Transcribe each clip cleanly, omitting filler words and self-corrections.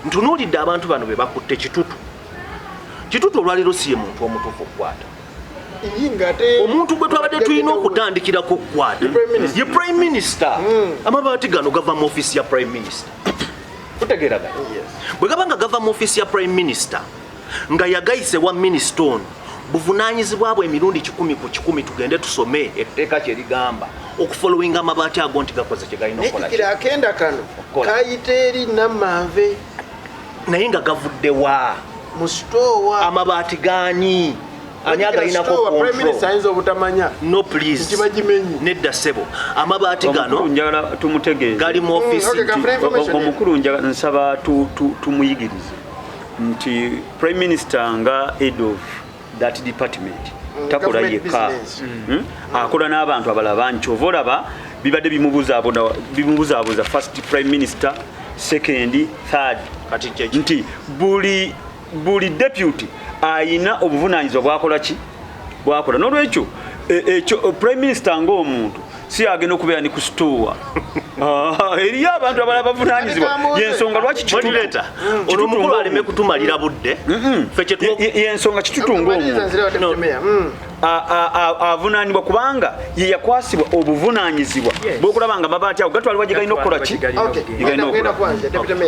ntunuulidde abantu bano be bakutte kitutu olwaliro si ye muntu omutuufu okukwata omuntu gwe twabadde tulina okutandikirako okukwata ye prime minister amabaati gano gava mu office ya prime minister kutegeeragana bwe gaba nga gava mu office ya prime minister nga yagayise wa minisita ono buvunaanyizibwa bwe emirundi 100 ku 100 tugende tusome etteeka kye ligamba okufollowinga amabaati ago nti gakoze kye galina okukola akenda kano kayita eri nammanve naye nga gavudde wa mu store amabaati gaani ani agalinako obutamanya no please nedda ssebo amabaati gano njagala tumutegeeze gali mu office omukulu njagala nsaba tumuyigirize nti prime minister nga head of that department takola yekka akola n'abantu abalala bangi ova olaba bibadde bimubuzaabuza first prime minister second third nti buli deputy ayina obuvunaanyizibwa bwakola n'olwekyo ekyo prime minister ng'omuntu si agenda okubeera ni ku store eriyo abantu abalala bavunaanyizibwa yensonga lwaki kituleta ono omukulu aleme kutumalira budde yensonga kitutunga omuntu avunaanibwa kubanga ye yakwasibwa obuvunaanyizibwa bw'okulaba nga amabaati ago gatwalibwa gye galina okukola ki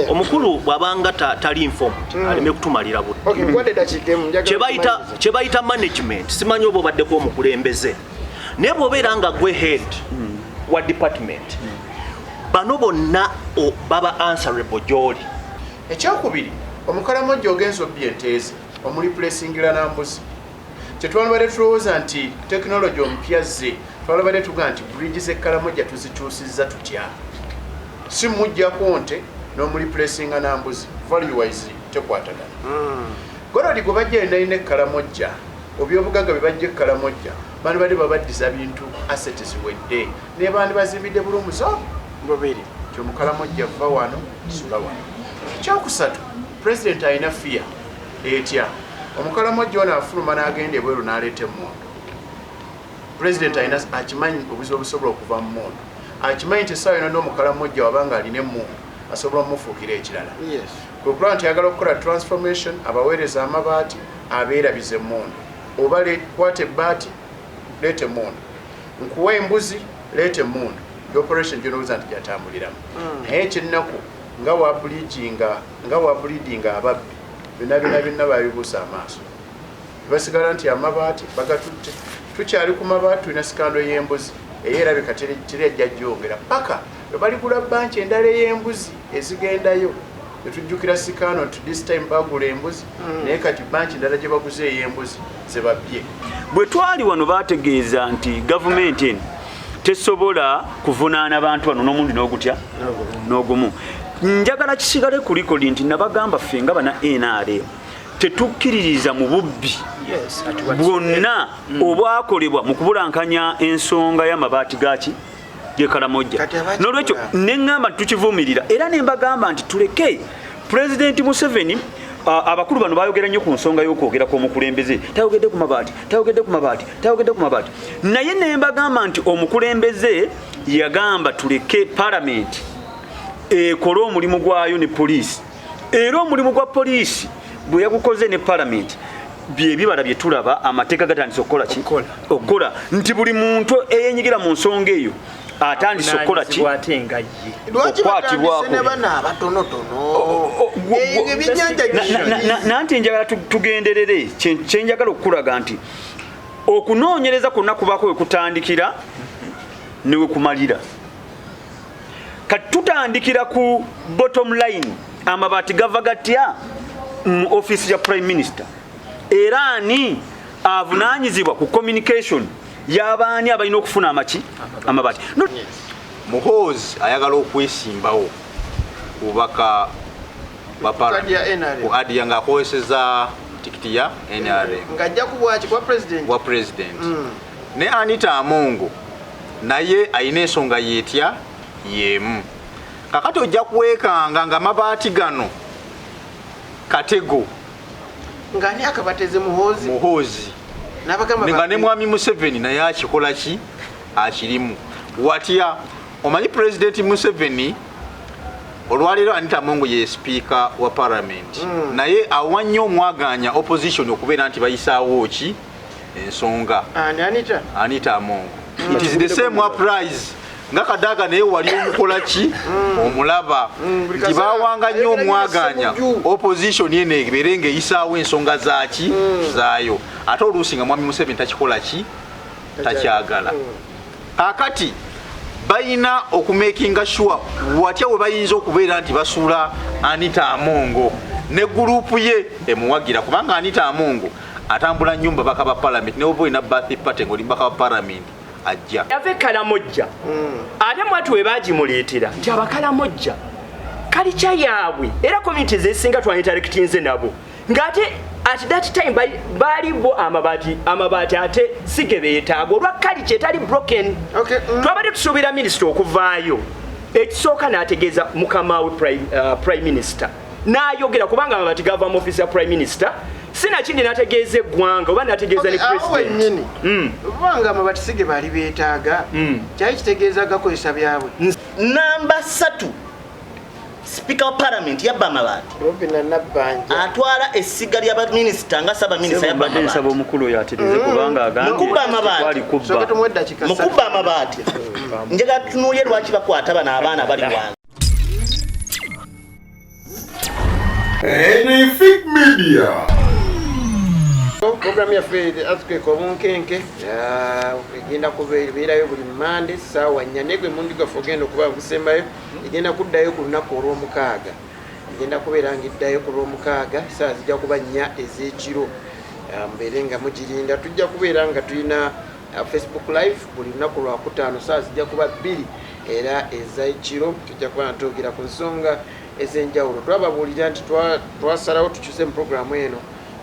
omukulu bw'abanga tali informed aleme kutumalira budde kye bayita management simanyi oba obaddeko omukulembeze naye bw'obeera nga gwe head wa department bano bonna baba answerable gy'oli. Ekyokubiri omukalamoja ogenza obbi enteezi omulipulesingira nambuzi kyetwalabadde tulowooza nti tekinologi omupya zze twalabadde tugaa nti bridge z'Ekalamoja tuzikyusizza tutya si mujjako nte n'omulipulesinga nambuzi value wise tekwatagana golodi gwe bajja enayina Ekalamoja obyobugagga bye bajja Ekalamoja bani badde babaddiza bintu asset ziwedde ne bandi bazimbidde bulumuzo mbobiri kyomukalamoja va wano sula wano. Ekyokusatu president ayina fear etya omukalamoja ono afuluma n'agenda ebweru n'aleeta emmondo. President ayina akimanyi obuzibu obusobola okuva mu mmondo, akimanyi nti essaawa yona n'omukalamoja wabanga alina emmondo asobola omufuukira ekirala. Kwe kulaba nti ayagala okukola transformation abaweereza amabaati abeerabiza emmondo oba kwata ebbaati leeta emmondo nkuwa embuzi leeta emmondo operation gyonowooza nti gyatambuliramu naye ekyennaku nga wabulidinga ababbi byonna babibuusa amaaso basigala nti amabaati bagatutte tukyali ku mabaati tulina sikando y'embuzi eyerabika teri ajja gyongera paka webaligula banki endala ey'embuzi ezigendayo netujjukira sikano nti this time bagula embuzi naye kati banki endala gye baguze ey'embuzi zebabbye. Bwe twali wano baategeeza nti gavumenti eno tesobola kuvunaana bantu bano n'omundi n'ogutya n'ogumu. Njagala kisigale ku likodi nti nabagamba ffe nga bana NRM tetukkiririza mu bubbi bwonna obwakolebwa mu kubulankanya ensonga y'amabaati gaki g'Ekalamoja. N'olwekyo neŋŋamba tukivumirira era ne mbagamba nti tuleke Pulezidenti Museveni abakulu bano bayogera nnyo ku nsonga y'okwogera kw'omukulembeze tayogedde ku mabaati naye ne mbagamba nti omukulembeze yagamba tuleke palamenti ekole omulimu gwayo ne poliisi era omulimu gwa poliisi bwe yagukoze ne palamenti byebibala bye tulaba amateeka gatandise okukola nti buli muntu eyenyigira mu nsonga eyo atandise okukola ki okwatibwako nanti njagala tugenderere kyenjagala okukulaga nti okunoonyereza kwonna kubaako we kutandikira ne we kumalira. Kati tutandikira ku bottom line amabaati gava gatya mu office ya prime minister era ani avunaanyizibwa ku communication y'abaani abalina okufuna amabaati. Muhoozi ayagala okwesimbawo kubaka ku adiya ng'akozeseza tikiti ya NRM ng'ajja kubwaki kwa president ne Anita Amongo naye ayina ensonga yeetya yemu. Kakati ojja kuweekanga nga amabaati gano katego ng'ani akabateze Muhoozi nga ne mwami Museveni naye akikola ki akirimu watya. Omanyi President Museveni olwaleero Anita Mongo ye speaker wa parliament naye awanye omwaganya opposition okubeera nti bayisaawo ki ensonga Anita Mongo it is the same uprise nga Kadaga naye wali omukola ki omulaba nti bawanga nnyo omwaganya opposition yene ebeere ng'eyisaawo ensonga zaaki zaayo ate oluusi nga mwami Museveni takikola ki takyagala kakati bayina okumakinga sure watya we bayinza okubeera nti basuula Anita Amongo ne gurupu ye emuwagira kubanga Anita Amongo atambula nyumba baka ba parliament ne obo ina birthday party ngoli baka ba parliament ajja yave Karamoja ate mwatu we bagimuleetera nti abakaramoja kalicha yaabwe era community zesinga twanitaractinze nabo ngate at that time bali bo amabati ate sigebeetaago olwa kalicha etali broken twabadde tusuubira minisita okuvaayo ekisooka n'ategeeza mukama we prime minister n'ayogera kubanga amabati gava mu office ya prime minister sina kindi nategeeza eggwanga oba nategeeza ne president kubanga amabati sige bali beetaaga kyali kitegeeza gakozesa byabwe namba 3 Speaker of Parliament yabba amabati atwala essiga lya minisita nga saba minisita yabba amabati omukulu yatereze kubanga agambye mukubba amabati mukubba amabati njagala tutunuulye lwaki bakwata bano abaana bali wange Anything Media. Program ya Fred Earthquake omunkenke egenda kubeerayo buli Monday sawa 4 gwe mundiga fogendo kuba kusembayo egenda kuddayo ku lunaku olw'omukaaga egenda kubeera ngiddayo ku lw'omukaaga saa zijja kuba 4 ez'ekiro mbeere nga mugirinda tujja kubeera nga tulina Facebook live buli lunaku lwakutaano saa zijja kuba 2 era ez'ekiro tujja kuba natwogera ku nsonga ez'enjawulo twababuulira nti twasalawo tukyuse mu programu eno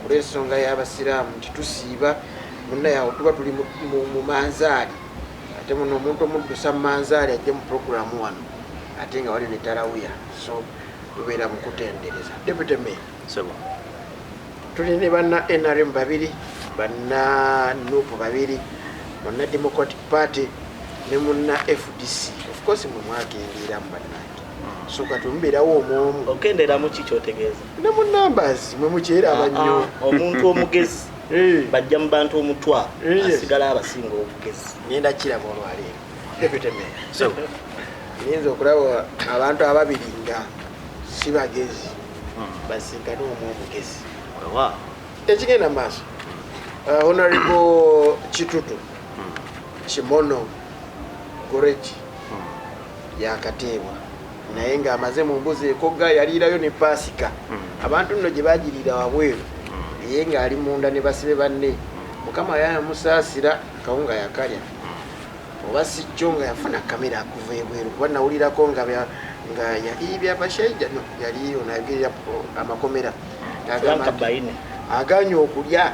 olw'ensonga y'abasiraamu nti tusiiba munnayawo tuba tuli mu manzaali ate muno omuntu omuddusa mu manzaali ajje mu programu wano ate nga wali ne tarawuya so tubeera mu kutendereza deputy mayor tuli ne banna NRM 2 banna NUP 2 munna Democratic Party ne munna FDC of course mwe mwagendera mu bannange so katumbeerawo omwomu okendera mu kikyotegeeza ne mu numbers mwe mukyera abannyo omuntu omugezi bajja mu bantu omutwa asigala abasinga obugezi ngenda kiraba olwaleero deputy mayor so nyinza okulaba abantu ababiri nga si bagezi basinkane omu omugezi ekigenda maaso honorable Kitutu Kimono Goreji yakateebwa naye nga amaze mu mbuzi ekogga yaliirayo ne pasika abantu nno gye bagirira wabweru ye nga ali munda ne basibe banne mukama yamusaasira kawunga yakalya oba si kyo nga yafuna kamera akuva ebweru kuba nawulirako nga yali byabashaija no yali onagerera amakomera aganya okulya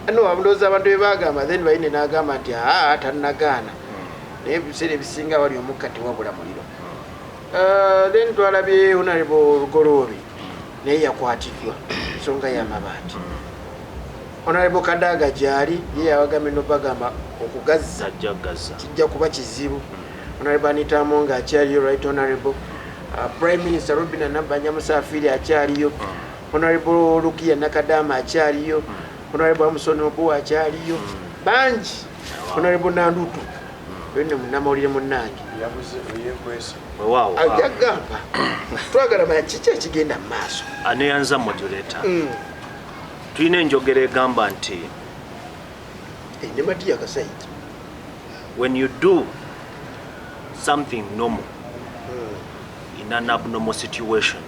ano abulooza abantu bebagamba then bayine n'agamba nti tannagaana naye ebiseera ebisinga wali omukka tewabula muliro then twalabye honorable Rugoloobi naye yakwatiddwa ensonga y'amabaati honorable Kadaga gyali ye yabagambye n'obagamba okugazza kijja kuba kizibu honorable Anita Amongo akyaliyo right honorable prime minister Robina Nabbanja Musafiri akyaliyo honorable Lukiya Nakadama akyaliyo honorable Musoni Obuwa akyaliyo bangi honorable Nandutu benne munnamawulire munnange yabuze oyekwesa ajagamba twagala manya kiki ekigenda mu maaso aneyanza modulator tulina enjogera egamba nti enemati yakasaiji when you do something normal in an abnormal situation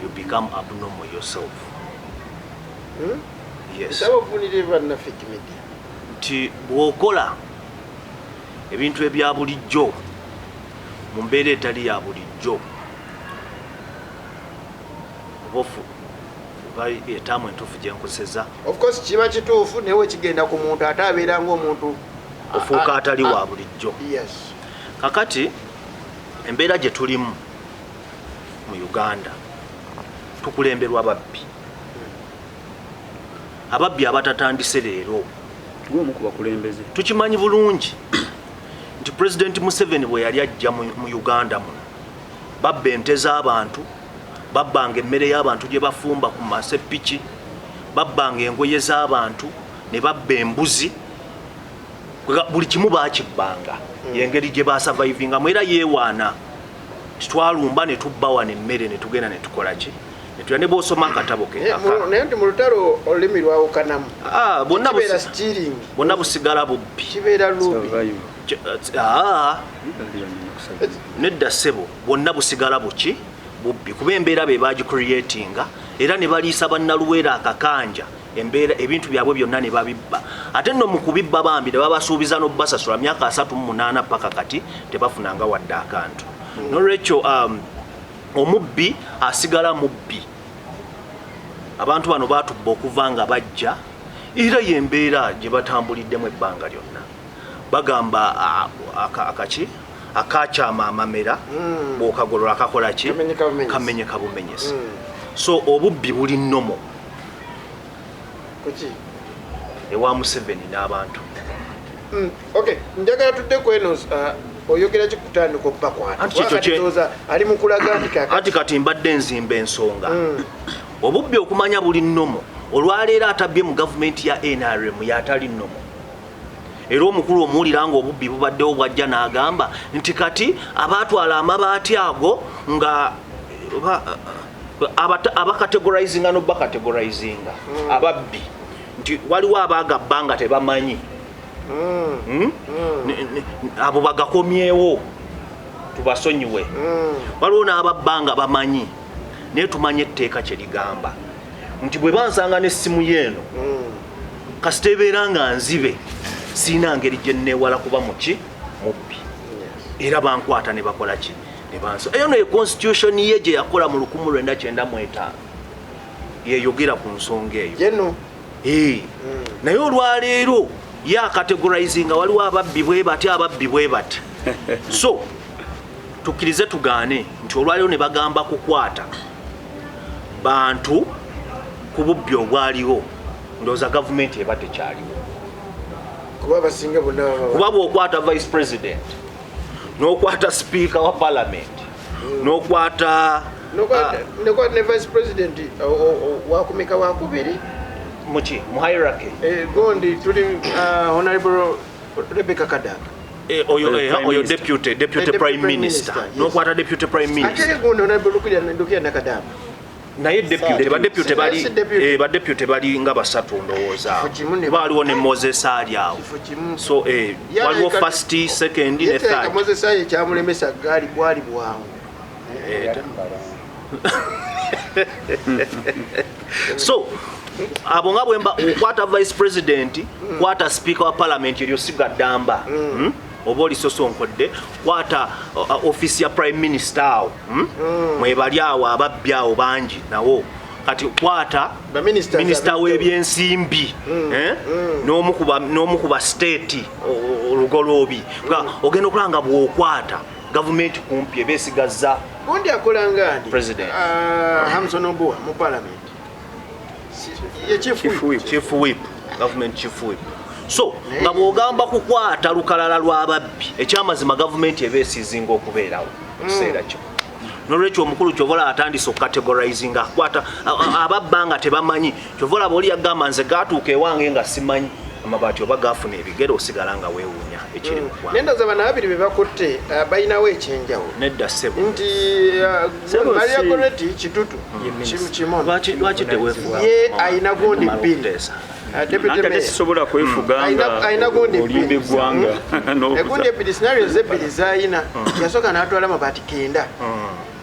you become abnormal yourself. Yes. Nti bw'okola ebintu ebya bulijjo mu mbeera etali ya bulijjo obofu etaamu entuufu gye nkuseza of course kiba kituufu newe kigenda ku muntu ate abeera ng'omuntu ofuuka atali wa bulijjo. Yes. Kakati embeera gye tulimu mu Uganda tukulemberwa ababbi abatatandise leero gwomu ku bakulembeze tukimanyi bulungi nti President Museveni bwe yali ajja mu Uganda muno babba ente z'abantu, babbanga emmere y'abantu gye bafumba ku masepiki, babbanga engoye z'abantu, ne babba embuzi, buli kimu baakibbanga. Y'engeri gye basurvivingamu era yeewaana. Titwalumba ne tubba wano emmere ne tugenda ne tukola ki? Ne tuya ne bw'osoma akatabo ke. Naye nti mu lutalo olulimi lwawukanamu. Bonna busigala bubbi. Kibeera lubi. Nedda ssebo bonna busigala buki bubbi kuba embeera be bagicreatinga era ne baliisa bannaluweera akakanja embeera ebintu byabwe byonna ne babibba ate nno mu kubibba bambi ne babasuubiza n'obbasasula myaka 38 paka kati tebafunanga wadde akantu nolwekyo omubbi asigala mubbi abantu bano batubba okuva nga bajja era yembeera gye batambuliddemu ebbanga lyonna bagamba akaki akakyama amamera bw'okagolola akakola ki kamenye kabumenyese so obubbi buli nnomo ewa Museveni n'abantu njagala tudde ku eno oyogera kikutandika okubakwata ali mu kulaga ati kati mbadde nzimba ensonga obubbi okumanya buli nnomo olwaleero atabbye mu gavumenti ya NRM yatali nnomo era omukulu omuwulira nga obubbi bubaddewo bwajja n'agamba nti kati abaatwala amabaati ago nga abakategorizinga n'obakategorizinga ababbi nti waliwo abagabba nga tebamanyi abo bagakomyewo tubasonyiwe waliwo n'ababba nga bamanyi naye tumanye etteeka kye ligamba nti bwe bansanga n'essimu yeeno kasita ebeera nga nzibe sina ngeri gye nneewala kuba muki mubbi era bankwata ne bakola ki ne banso eyo ne constitution ye gye yakola mu 1995 yeyogera ku nsonga eyo naye olwaleero yakategorizinga waliwo ababbi bwe bati so tukkirize tugaane nti olwaleero ne bagamba kukwata bantu ku bubbi obwaliwo ndowooza gavumenti eba tekyaliwo kuba bw'okwata vice president n'okwata speaker wa parliament n'okwata ne vice president wakumeka wakubiri muki mu hierarchy gondi tuli honorable Rebecca Kadaga oyo deputy prime minister n'okwata deputy prime minister ate gondi honorable Lukuya Nakadaga naye badeputy bali nga basatu ndowooza baaliwo ne Moses ali awo so waliwo first second ne third Moses ali kyamulemesa gali bwali bwangu so abo nga bwemba okwata vice president kwata speaker wa parliament eryo sigaddamba oba oli sosonkodde kwata office ya prime minister awo mwebali awo ababbi awo bangi nawo kati kwata minisita w'ebyensimbi n'omu ku state olugoloobi ogenda okulanga bw'okwata gavumenti kumpi ebeesigazza gondi akola ngandi president Hamson Oboa mu parliament chief whip government chief whip so nga bw'ogamba kukwata lukalala lw'ababbi ekyamazima gavumenti ebeesizinga okubeerawo ekiseera kyo nolwekyo omukulu kyovola atandise okukategorizinga akwata ababba nga tebamanyi kyovola bw'oli yagamba nze gaatuuka ewange nga simanyi amabaati oba gaafuna ebigere osigala nga weewuunya ekiri mu ggwanga nendoza bano abiri be bakutte balinawo ekyenjawulo nedda ssebo nti Maria Goreti Kitutu Kimono lwaki teweefuga ye ayina gundi bbiri tesobola kwefuga nga olimba eggwanga egundi ebbiri scenario zebbiri zayina yasooka n'atwala amabaati 9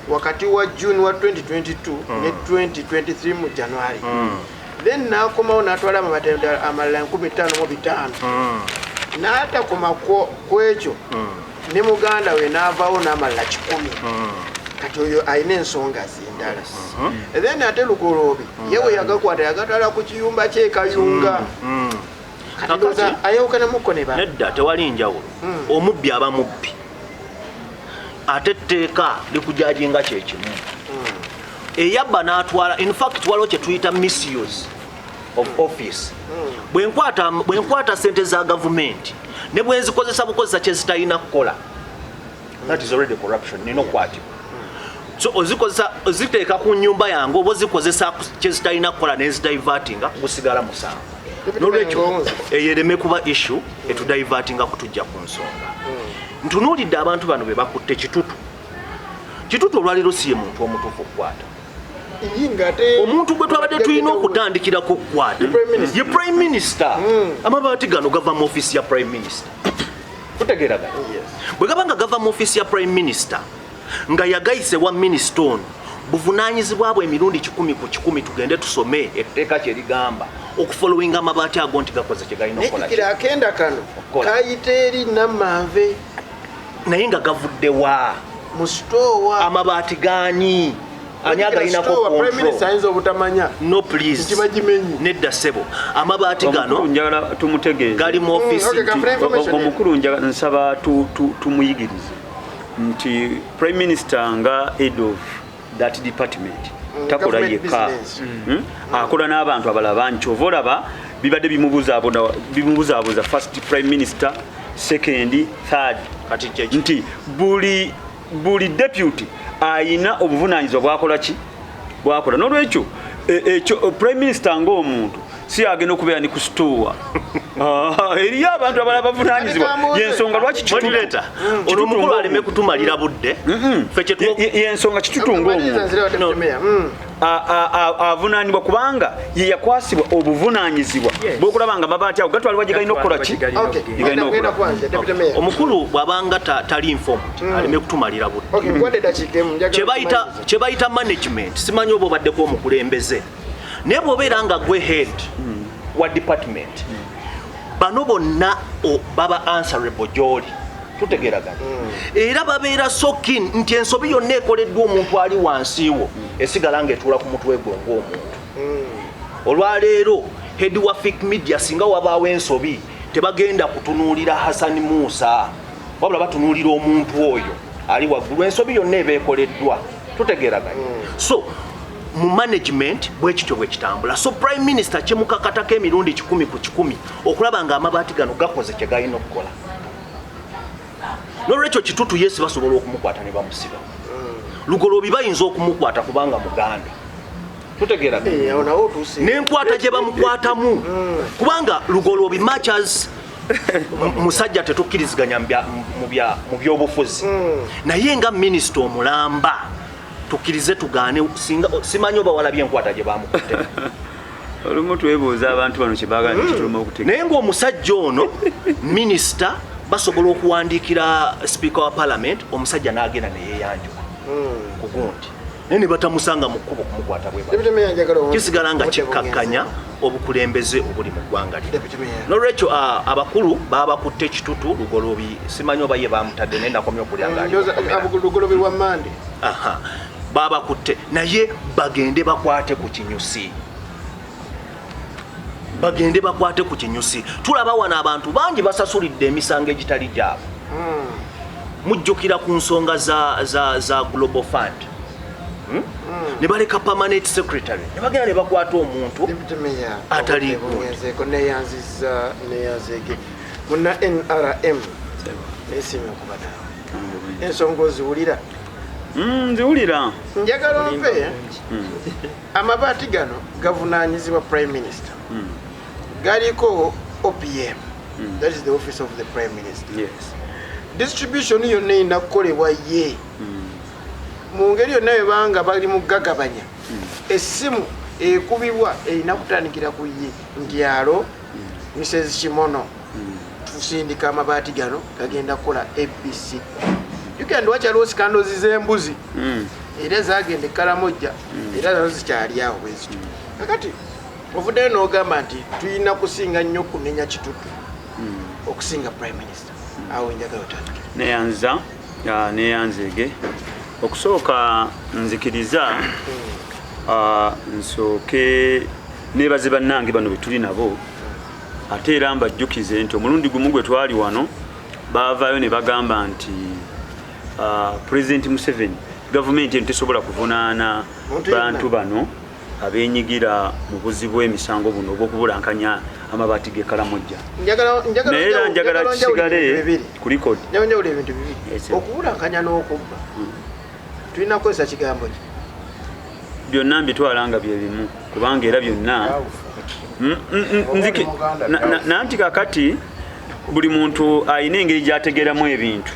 wakati wa June wa 2022 ne 2023 mu January then nakomawo n'atwala amabaati amalala 15,500 n'atakoma ku ekyo ne muganda we n'avaawo n'amalala 10 kati oyo ayina ensonga z'endala then ate Lugoloobi yewe yagakwata yagatwala ku kiyumba ky'ekayunga kati ndoza ayawukanamuko ne bana nedda tewali njawulo omubbi aba mubbi ate etteeka likujajinga kyekimu eyabba n'atwala in fact waliwo kye tuyita misuse of office bwenkwata sente za gavumenti ne bwenzikozesa bukozesa kye zitalina kukola that is already corruption nina okukwatibwa so oziteeka ku nyumba yange oba ozikozesa kyezitalina kukola nezidaivatinga gusigala musango nolwekyo eyereme kuba issue etudaivatinga kutujja ku nsonga ntunuulidde abantu bano be bakutte kitutu olwaliro si ye muntu omutuufu okukwata omuntu gwe twabadde tulina okutandikirako okukwata ye prime minister amabaati gano gava mu office ya prime minister kutegeeragana bwe gaba nga gava mu office ya prime minister nga yagayise wa minisita ono buvunaanyizibwa bwe emirundi 100 ku 100 tugende tusome etteeka kyerigamba okufollowinga amabaati ago nti gakoze kye galina okukola akenda kano kayita eri nammanve naye nga gavudde wa mu store amabaati gaani ani agalinako obutamanya no please nedda ssebo amabaati gano njagala tumutegeeze gali mu office omukulu njagala nsaba tumuyigirize nti prime minister nga head of that department takola yekka akola n'abantu abalala bangi ova olaba bibadde bimubuzaabuza first prime minister second third nti buli deputy ayina obuvunaanyizibwa bwakola n'olwekyo ekyo prime minister ng'omuntu si agenda okubeera ni ku store eriyo abantu abalala bavunaanyizibwa yensonga lwaki kituleta ono omukulu aleme kutumalira budde yensonga kitutunga omuntu avunaanibwa kubanga ye yakwasibwa obuvunaanyizibwa bwokulaba nga amabaati ago gatwalibwa gye galina okukola ki omukulu bw'abanga tali informed aleme kutumalira budde kye bayita management simanyi oba obaddeko omukulembeze naye bw'obeera nga gwe head wa department bano bonna baba answerable gy'oli tutegeeragana era babeera so keen nti ensobi yonna ekoleddwa omuntu ali wansi wo esigala ng'etuula ku mutwe gwe ng'omuntu olwaleero head wa fake media singa wabaawo ensobi tebagenda kutunuulira Hassan Musa wabula batunuulira omuntu oyo ali waggulu ensobi yonna eba ekoleddwa tutegeeragana so mu management bwekityo bwekitambula so prime minister kyemukakatako emirundi 100 ku 100 okulaba nga amabaati gano gakoze kye galina okukola n'olwekyo kitutu yesi basobola okumukwata ne bamusiba lugolobi bayinza okumukwata kubanga muganda tutegeeragana n'enkwata gye bamukwatamu kubanga lugolobi matches musajja tetukkiriziganya mu byobufuzi naye nga minisita omulamba tukkirize tugaane simanyi oba walabye enkwata gye bamukutte olumu twebuuza abantu bano kyebaagala kituluma okutegeera naye ng'omusajja ono minisita basobola okuwandiikira speaker wa parliament omusajja n'agenda neyeeyanjuka ku gundi naye ne batamusanga mu kkubo kumukwata bwe kisigala nga kikkakkanya obukulembeze obuli mu ggwanga lino n'olwekyo abakulu baba bakutte ekitutu lugolobi simanyi oba ye bamutadde naye nakomya okulyanga lugolobi wa mande baba bakutte naye bagende bakwate ku kinyusi tulaba wano abantu bangi basasulidde emisango egitali gyabwe mujjukira ku nsonga za global fund ne baleka permanent secretary ne bagenda ne bakwata omuntu atali neyanziza muna NRM nesime okubada ensonga oziwulira nziwulira njagala ompe amabaati gano gavunaanyizibwa prime minister galiko OPM that is the office of the prime minister distribution yonna erina kukolebwa ye mu ngeri yonna webanga bali mu gagabanya essimu ekubibwa erina kutandikira ku ye ndyalo Mrs. Kimono tusindika amabaati gano gagenda kukola ABC uganda wakyaliwo sikandozi z'embuzi era zagenda Karamoja era nazo zikyali awo bwezityo kakati ovuddeyo n'ogamba nti tulina kusinga nnyo kunenya kitutu okusinga prime minister awo njagala otandike neyanzege okusooka nzikiriza nsooke nebaze bannange bano betuli nabo ate era mbajjukize nti omulundi gumu gwe twali wano baavaayo ne bagamba nti President Museveni gavumenti eno tesobola kuvunaana bantu bano abenyigira mu buzibu bw'emisango buno obw'okubulankanya amabaati g'e Karamoja naye era njagala kisigale ku likodi njawulo ebintu bibiri okubulankanya n'okubba tulina kukozesa kigambo ki byonna mbitwala nga bye bimu kubanga era byonna nanti kakati buli muntu alina engeri gyategeeramu ebintu.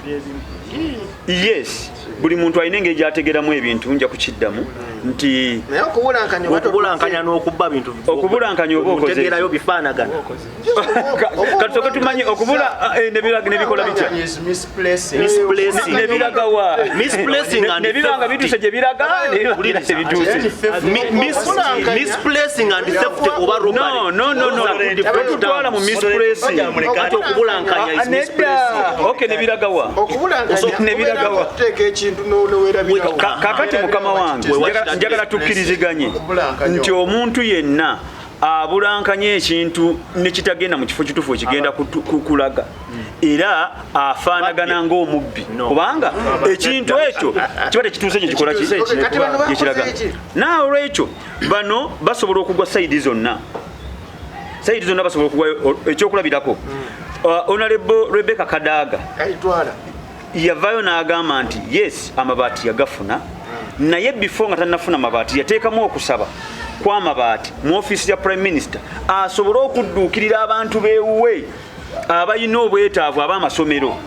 Yes, buli muntu alina engeri gyategeeramu ebintu nja kukiddamu nti okubulankanya n'okubba bintu okubulankanya oba otegeerayo bifaanagana katusoke tumanyi okubula nebikola bitya nebiragawa nebibanga bituuse gye biraga misplacing and theft oba robbery tutwala mu misplacing okubulankanya is misplacing okay nebiragawa nebiragawa kuteeka ekintu n'owerabirawo kakati mukama wange njagala tukkiriziganye nti omuntu yenna abulankanya ekintu nekitagenda mu kifo kitufu ekigenda kulaga era afaanagana ng'omubbi kubanga ekintu ekyo kiba tekituuse gye kikola kyekiraga naawe olwekyo bano basobola okugwa sayidi zonna basobola okugwa ekyokulabirako honorable Rebecca Kadaga yavaayo n'agamba nti yes amabaati yagafuna naye before nga tannafuna mabaati yateekamu okusaba kw'amabaati mu ofiisi ya prime minister asobole okudduukirira abantu beewuwe abalina obwetaavu ab'amasomero.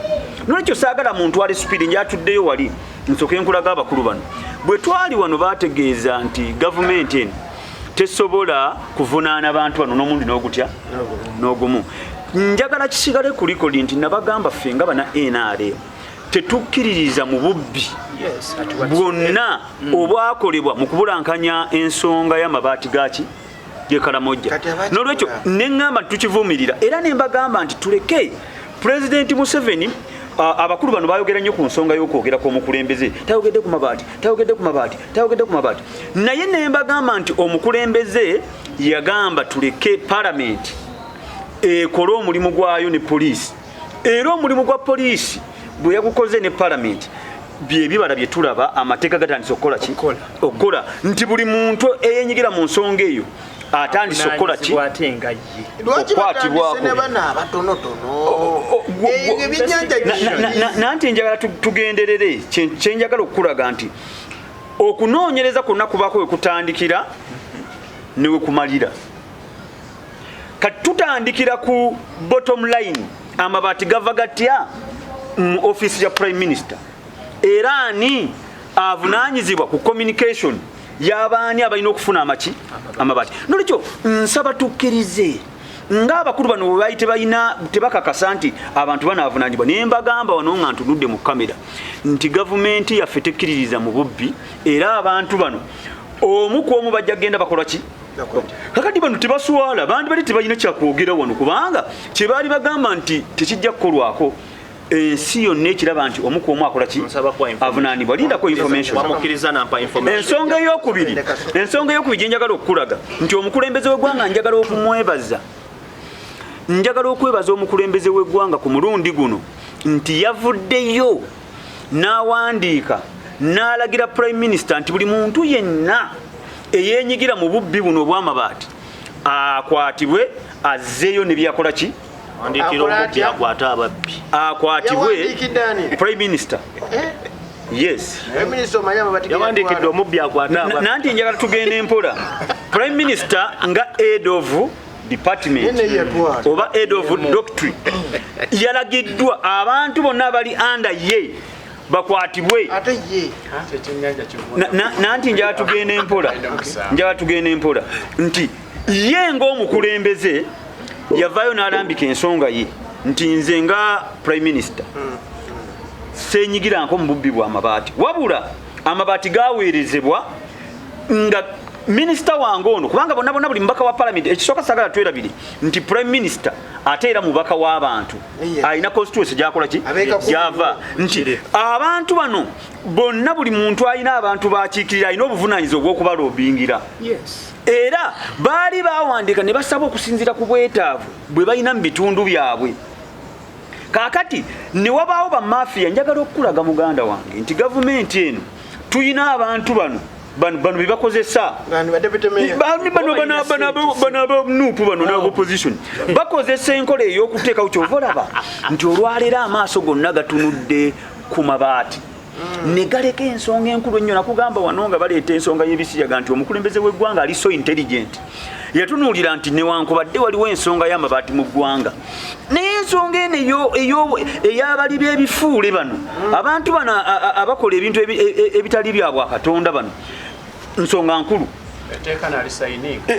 Nolwekyo saagala muntu ali supiri njatuddeyo wali nsooke nkulaga abakulu bano bwe twali wano baategeeza nti gavumenti eno tesobola kuvunaana bantu bano n'omundi n'ogutya n'ogumu. Njagala kisigale ku likodi nti nabagamba ffe nga bana NRM tetukkiririza mu bubbi bwonna obwakolebwa mu kubulankanya ensonga y'amabaati gaki ge Karamoja. N'olwekyo neŋŋamba tukivumirira era ne mbagamba nti tuleke Pulezidenti Museveni abakulu bano bayogera nnyo ku nsonga y'okwogera kw'omukulembeze tayogedde ku mabaati naye ne mbagamba nti omukulembeze yagamba tuleke palamenti ekole omulimu gwayo ne poliisi era omulimu gwa poliisi bwe yagukoze ne palamenti byebibala bye tulaba amateeka gatandise okukola nti buli muntu eyenyigira mu nsonga eyo atandise okukola ki okwatibwako nanti njagala tugenderere kyenjagala okukulaga nti okunoonyereza kwonna kubaako we kutandikira ne we kumalira. Kati tutandikira ku bottom line amabaati gava gatya mu ofiisi ya prime minister era ani avunaanyizibwa ku communication y'abaani abalina okufuna amabaati. Nolwekyo nsaba tukkirize ng'abakulu bano bwe baali tebakakasa nti abantu banaavunaanyizibwa naye mbagamba wano nga ntunudde mu kamera nti gavumenti yaffe tekkiririza mu bubbi era abantu bano omu ku omu bajja kgenda bakola ki kakati bano tebaswala bandi bali tebalina kyakwogera wano kubanga kye baali bagamba nti tekijja kukolwako ensi yonna ekiraba nti omu ku omu akola ki avunaanibwa lindako information. Ensonga ey'okubiri gye njagala okukulaga nti omukulembeze w'eggwanga njagala okwebaza omukulembeze w'eggwanga ku mulundi guno nti yavuddeyo n'awandiika n'alagira prime minister nti buli muntu yenna eyeenyigira mu bubbi buno obw'amabaati akwatibwe azzeeyo ne byakola ki akwatibwe prime minister. Yes yawandikidde omubbi akwata nanti njagala tugenda empola prime minister nga head of department oba head of doctrine yalagiddwa abantu bonna abali under ye bakwatibwe nanti njagala tugenda empola nti ye ng'omukulembeze yavaayo n'alambika ensonga ye nti nze nga prime minister seenyigiranko mu bubbi bw'amabaati wabula amabaati gaweerezebwa nga minisita wange ono kubanga bonna buli mubaka wa palamenti ekisooka sagala twerabire nti prime minister ate era mubaka w'abantu alina constituency gyakola ki gyava nti abantu bano bonna buli muntu alina abantu bakiikirira alina obuvunaanyizibwa obw'okubalobingira era baali bawandiika ne basaba okusinziira ku bwetaavu bwe balina mu bitundu byabwe. Kaakati ne wabaawo bamafiya njagala okukulaga muganda wange nti gavumenti eno tuyina abantu bano be bakozesa nuupu bano n'opposition bakozesa enkola ey'okuteekawo kyova olaba nti olwaleero amaaso gonna gatunudde ku mabaati ne galeka ensonga enkulu ennyo. Nakugamba wano nga baleeta ensonga y'ebisiyaga nti omukulembeze w'eggwanga ali so intelligent. Yatunuulira nti newankubadde waliwo ensonga y'amabaati mu ggwanga, naye ensonga eno ey'abali b'ebifuule bano, abantu bano abakola ebintu ebitali byabwe akatonda bano, nsonga nkulu.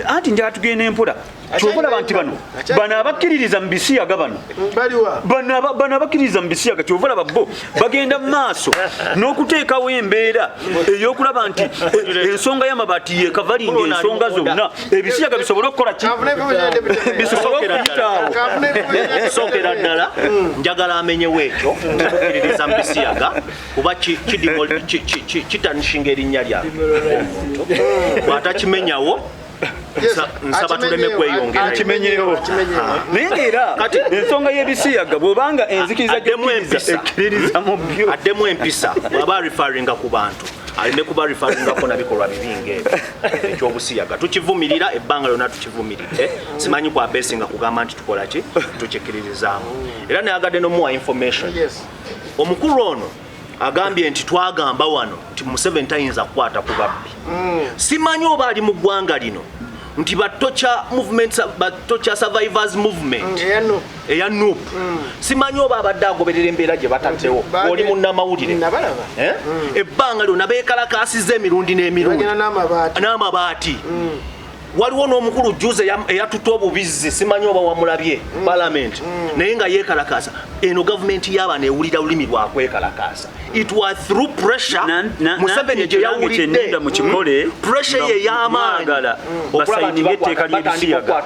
Anti njala tugenda empola kyobalaba nti bano abakkiririza mu bisiyaga bano abakkiririza mu bisiyaga kyobalaba bo bagenda mu maaso n'okuteekawo embeera ey'okulaba nti ensonga y'amabaati yekavalinga ensonga zonna ebisiyaga bisobole okukola ki bisobole okuyitaawo. Sookera ddala njagala amenyewo ekyo okukkiririza mu bisiyaga kuba kitanishinga erinnya lyawe omuntu bw'atakimenyawo nsaba tuleme kweyongera kimenyewo. Naye ng'era kati ensonga y'ebisiyaga bw'obanga enzikiriza ekkiririza mu byo addemu empisa bw'aba referringa ku bantu aleme kuba referringako na bikolwa bibi ng'ebyo ekyobusiyaga. Tukivumirira ebbanga lyonna tukivumiridde, simanyi kwa besinga kugamba nti tukola ki tukikkiririzaamu. Era nayagadde n'omuwa information. Omukulu ono agambye nti twagamba wano nti Museveni tayinza kukwata ku babbi. Simanyi oba ali mu ggwanga lino nti batocha survivors movement eya NUP. Simanyi oba abadde agoberera embeera gye bataddewo oli munnamawulire ebbanga lyonna beekalakaasiza emirundi n'emirundi n'amabaati. Waliwo n'omukulu juze eyatuta obubizzi, simanyi oba wamulabye parliament, naye nga yeekalakaasa. Eno gavumenti y'abaana ewulira lulimi lwa kwekalakaasa. It was through pressure Museveni gye yawulidde mu kikole pressure ye y'amaanyi basayinga etteeka ly'ebisiyaga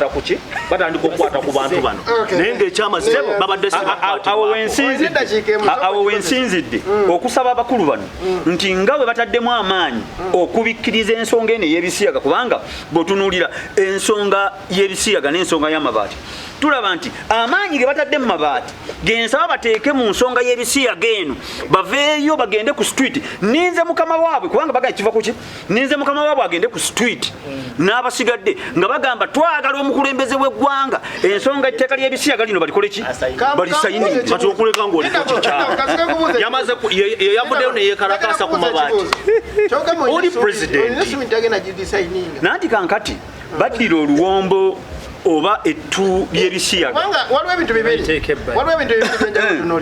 batandika okukwata ku bantu bano, naye ng'ekyamazima babadde awo wensinzidde okusaba abakulu bano nti nga bwe bataddemu amaanyi okubikkiriza ensonga eno ey'ebisiyaga, kubanga bw'otunuulira ensonga y'ebisiyaga n'ensonga y'amabaati tulaba nti amaanyi ge batadde mu mabaati gensaba bateeke mu nsonga y'ebisiyaga eno, baveeyo bagende ku street. Ninze mukama waabwe kubanga bagamba kiva kuki, ninze mukama waabwe agende ku street n'abasigadde nga bagamba twagala omukulembeze w'eggwanga ensonga etteeka ly'ebisiyaga lino balikole ki, balisayini kati okuleka ng'oliko kikyamu yamaze yavuddeyo ne yeekalakaasa ku mabaati. Oli president nanti kankati baddira oluwombo oba ettu ly'ebisiyaga. Waliwo ebintu bibiri byenjawulo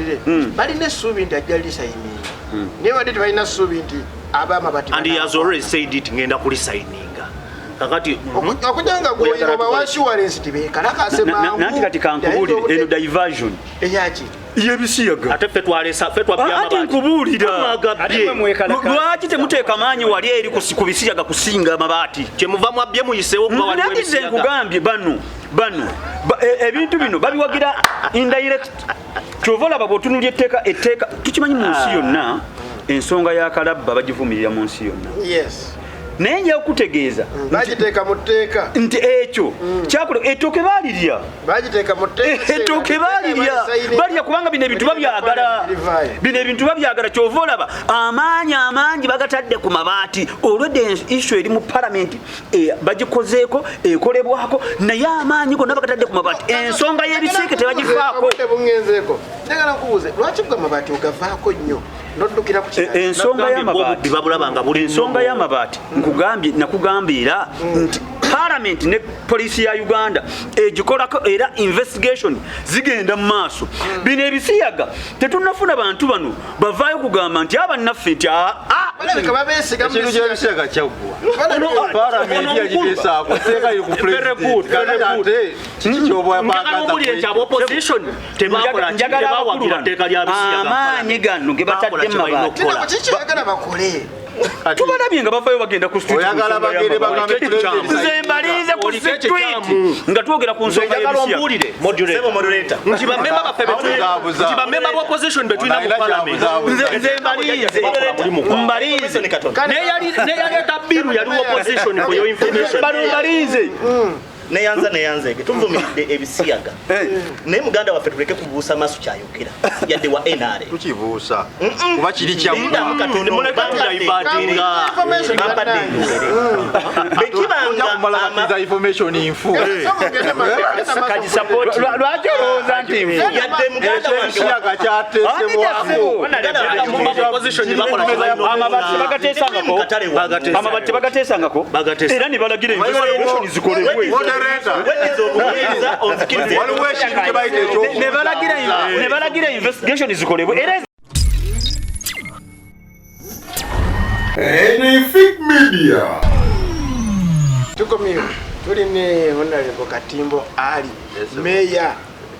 balina essuubi nti ajja lisayininga, naye wadde tebalina ssuubi nti ab'amabaati. And he has already said it, ngenda kulisayininga. Kakati okujanga gwe oba assurance ti beekalakaase mangu. Nanti kati kankubulire eno diversion eyaki y'ebisiyaga ate ffe twabya ati nkubuulira lwaki temuteeka maanyi wali eri ku bisiyaga kusinga amabaati kyemuva mwabye muyiseewo kuba waliwo ebisiyaga. Nkugambye bano ebintu bino babiwagira indirect. Kyova olaba bw'otunulya etteeka tukimanyi mu nsi yonna ensonga ya kalabba bagivumirira mu nsi yonna. Naye nja okutegeeza bagiteeka mu tteeka nti ekyo kyakola ettooke baalirya, ettooke balya kubanga bino ebintu babyagala. Kyova olaba amaanyi amangi bagatadde ku mabaati. Olwedde issue eri mu palamenti bagikozeeko ekolebwako, naye amaanyi gonna bagatadde ku mabaati. Ensonga y'ebisiike tebagifaako. Njagala nkubuuze lwaki gwe amabaati ogavaako nnyo n'oddukira ku kino? Ensonga y'amabaati nakugambira nti Parliament ne poliisi ya Uganda egikolako era investigation zigenda mu maaso. Bino ebisiyaga tetunnafuna bantu bano bavaayo kugamba nti abannaffe nti ekintu ky'ebisiyaga kyaggwa Parliament yagiteesaako etteeka liri ku president ate kiki kyoba amaanyi gano ge batadde mu mabaati tubalabye nga bavayo bagenda ku street. Nze mbalize ku street nga twogera ku nsonga y'ebisiyaga. Nti bamemba baffe nti bamemba b'opposition betulina mu parliament. Nze mbalize neyaleeta biru yali opposition for your information. mbalize neyanze tuvumiridde ebisiyaga naye muganda waffe tuleke kubuusa maaso kyayogera yadde wa NRA tukibuusa kuba kiri kyamulabatiza information infu lwaki olowooza nti ekiyaga kyatesebwako amabati bagateesangako era ne balagira investigation zikolebwe ne balagira investigation zikolebwe era Edific Media. Tukomye tuli ne Honorable Katimbo Ali Meya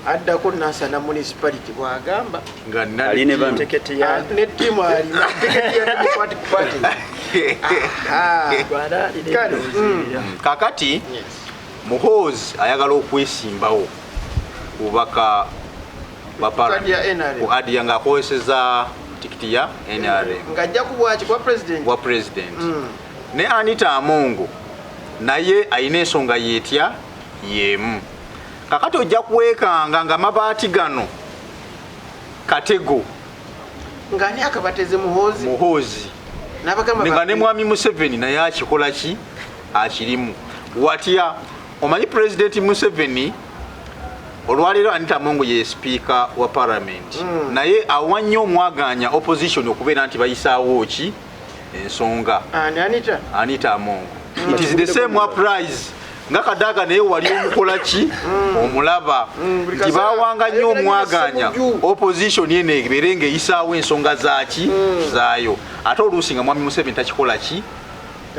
addako nasana municipality bwagamba nga aline bano tiketi ya ne timu ali tiketi ya Democratic Party kakati Muhoozi ayagala okwesimbawo kubaka bapara ku adia nga akozeseza tikiti ya NRA ngajja kubwachi kwa president ne Anita Amongo naye ayina ensonga yetya yemu kakati ojja kuwekanga nga mabaati gano katego ngani akabateze Muhoozi nga ne mwami Museveni naye akikola ki akirimu watya omanyi President Museveni olwaliro Anita Amongo ye speaker wa parliament naye awanye omwaganya opposition okubeera nti bayisaawo ki ensonga Anita Amongo it is the same uprise nga Kadaga naye wali omukola ki omulaba nti bawanga nnyo omwaganya opposition yene ebeere ng'eyisaawo ensonga zaki zaayo ate oluusi nga mwami Museveni takikola ki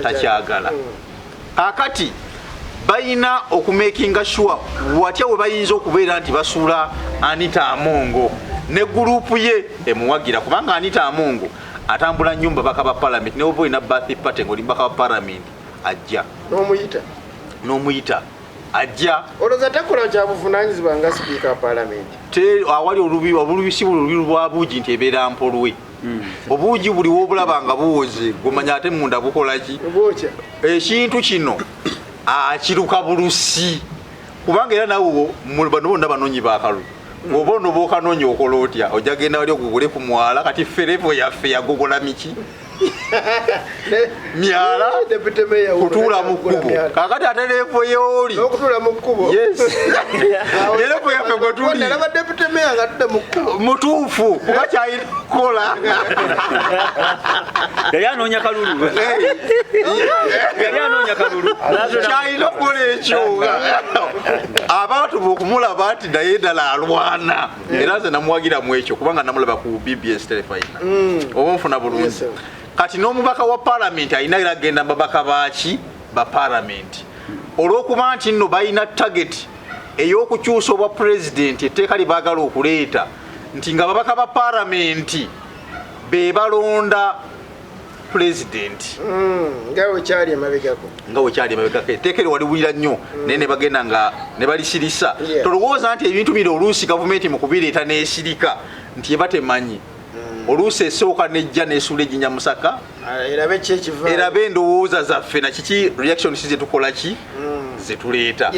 takyagala kakati bayina okumakinga sure watya we bayinza okubeera nti basuula Anita Amongo ne gurupu ye emuwagira kubanga Anita Amongo atambula nnyo babaka ba parliament ne obo ina birthday party ng'oli mbaka wa parliament ajja n'omuyita ajja oloza takola kyabuvunanyizibwa nga speaker wa parliament te awali olubisi lwa buugi nti ebeera mpolwe obuugi buli wobulaba nga buwoze gumanya ate munda bukola ki ekintu kino akiruka bulusi kubanga era nawo bano bonna banonyi bakalu oba ono bokanonyi okola otya ojja genda wali okugule ku mwala kati ferevo yaffe yagogola miki myala kutuula mu kkubo kakati ate levo yeoli levo yaffe gwetuli mutuufu kuba kyayikola yali anoonya kalulu kyayina okukola ekyo abantu bokumulaba nti naye ddala alwana era nze namuwagiramu ekyo kubanga namulaba ku BBS telefina oba nfuna bulungi kati n'omubaka wa parliament ayina era agenda babaka baki ba parliament olw'okuba nti nno bayina target ey'okukyusa obwa president etteeka libaagala okuleeta nti nga babaka ba parliament be balonda president nga wekyali emabegako etteeka eryo waliwulira nnyo naye ne bagenda nga ne balisirisa tolowooza nti ebintu bino oluusi gavumenti mu kubireeta n'esirika nti eba temanyi oluusi esooka nejja nesuula ejinyamusaka erabe endowooza zaffe nakiki reactions zetukola ki zetuleeta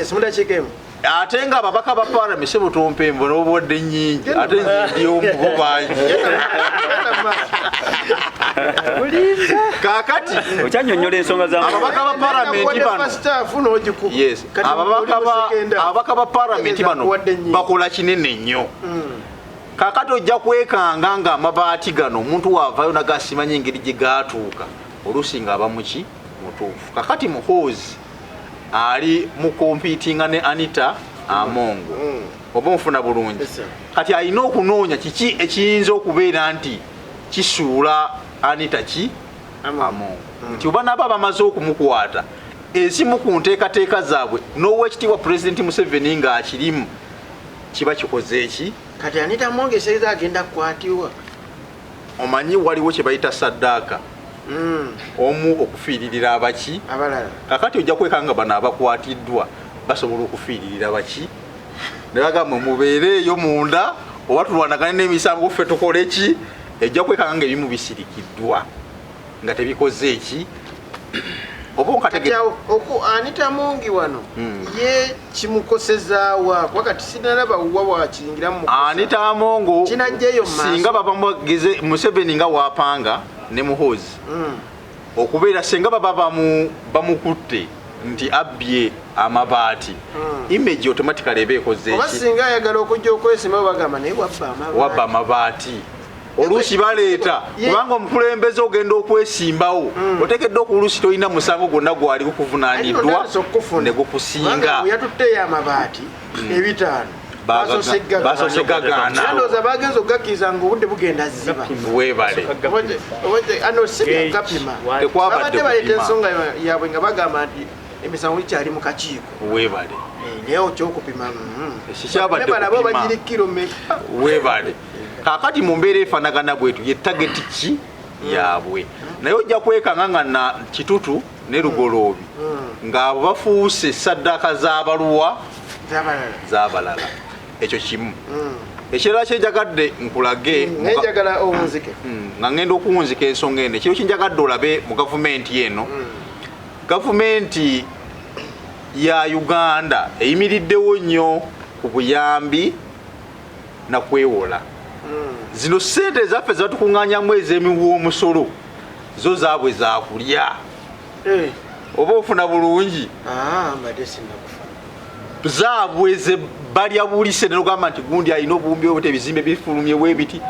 ate nga ababaka ba parliament sebutompembo n'obwadde nnyingi ate nzindi omubo bangi kakati okyanyonnyola ensonga ababaka ba parliament bano ababaka ba parliament bano bakola kinene nnyo kakati ojja kwekanga nga amabaati gano omuntu waavayo nagasimanya engeri gye gaatuuka oluusi nga abamuki mutuufu kakati Muhoozi ali mu kompitinga ne Anita Amongo oba nfuna bulungi kati alina okunoonya kiki ekiyinza okubeera nti kisuula Anita ki Amongo nti oba nabo bamaze okumukwata ezimu ku nteekateeka zaabwe n'owekitiibwa President Museveni ng'akirimu kiba kikoze eki kati Anita Amongo eseriza agenda kukwatibwa omanyi waliwo kye bayita saddaaka omu okufiiririra abaki abalala kakati ojja kwekanga bano abakwatiddwa basobola okufiiririra baki ne bagamba mubeereeyo munda oba tulwanagane n'emisango ffe tukole ki ejja kwekanga nga ebimu bisirikiddwa nga tebikoze eki oba onkatege Anita Mungi wano ye kimukosezaawa wakati sinalaba wa wakiringira mu Anita Mungu kinajjeyo singa baba mugeze Museveni nga wapanga ne Muhoozi okubeera singa baba bamukutte nti abbye amabaati image automatically eba ekoze oba singa ayagala okujja okwesima bagamba naye wabba amabaati oluusi baleeta kubanga omukulembeze ogenda okwesimbawo otekedde okuluusi tolina musango gwonna gwali gukuvunaaniddwa ne gukusinga yatutteyo amabaati ebitaano basose gagaana ndowooza bagenza okugakkiriza nga obudde bugenda ziba weebale ano si gapima babadde baleeta ensonga yaabwe nga bagamba nti emisango gikyali mu kakiiko weebale naye okyokupima ekikyabadde bagiri kilomita weebale kakati mu mbeera efaanagana bwetu ye tageti ki yaabwe naye ojja kwekangangana Kitutu ne Lugoloobi ng'abo bafuuse saddaaka z'abaluwa z'abalala ekyo kimu ekirala kyenjagadde nkulage nenjagala owunzike nga ngenda okuwunzika ensonga eno ekiro kyenjagadde olabe mu gavumenti eno gavumenti ya Uganda eyimiriddewo nnyo ku buyambi na kwewola zino ssente zaffe zebatukuŋŋaanyamu ez'emiwu omusolo zo zaabwe zakulya oba ofuna bulungi zaabwe ze balya buli sente nogamba nti gundi alina obuwumbi obuti ebizimbe bifulumyewo ebiti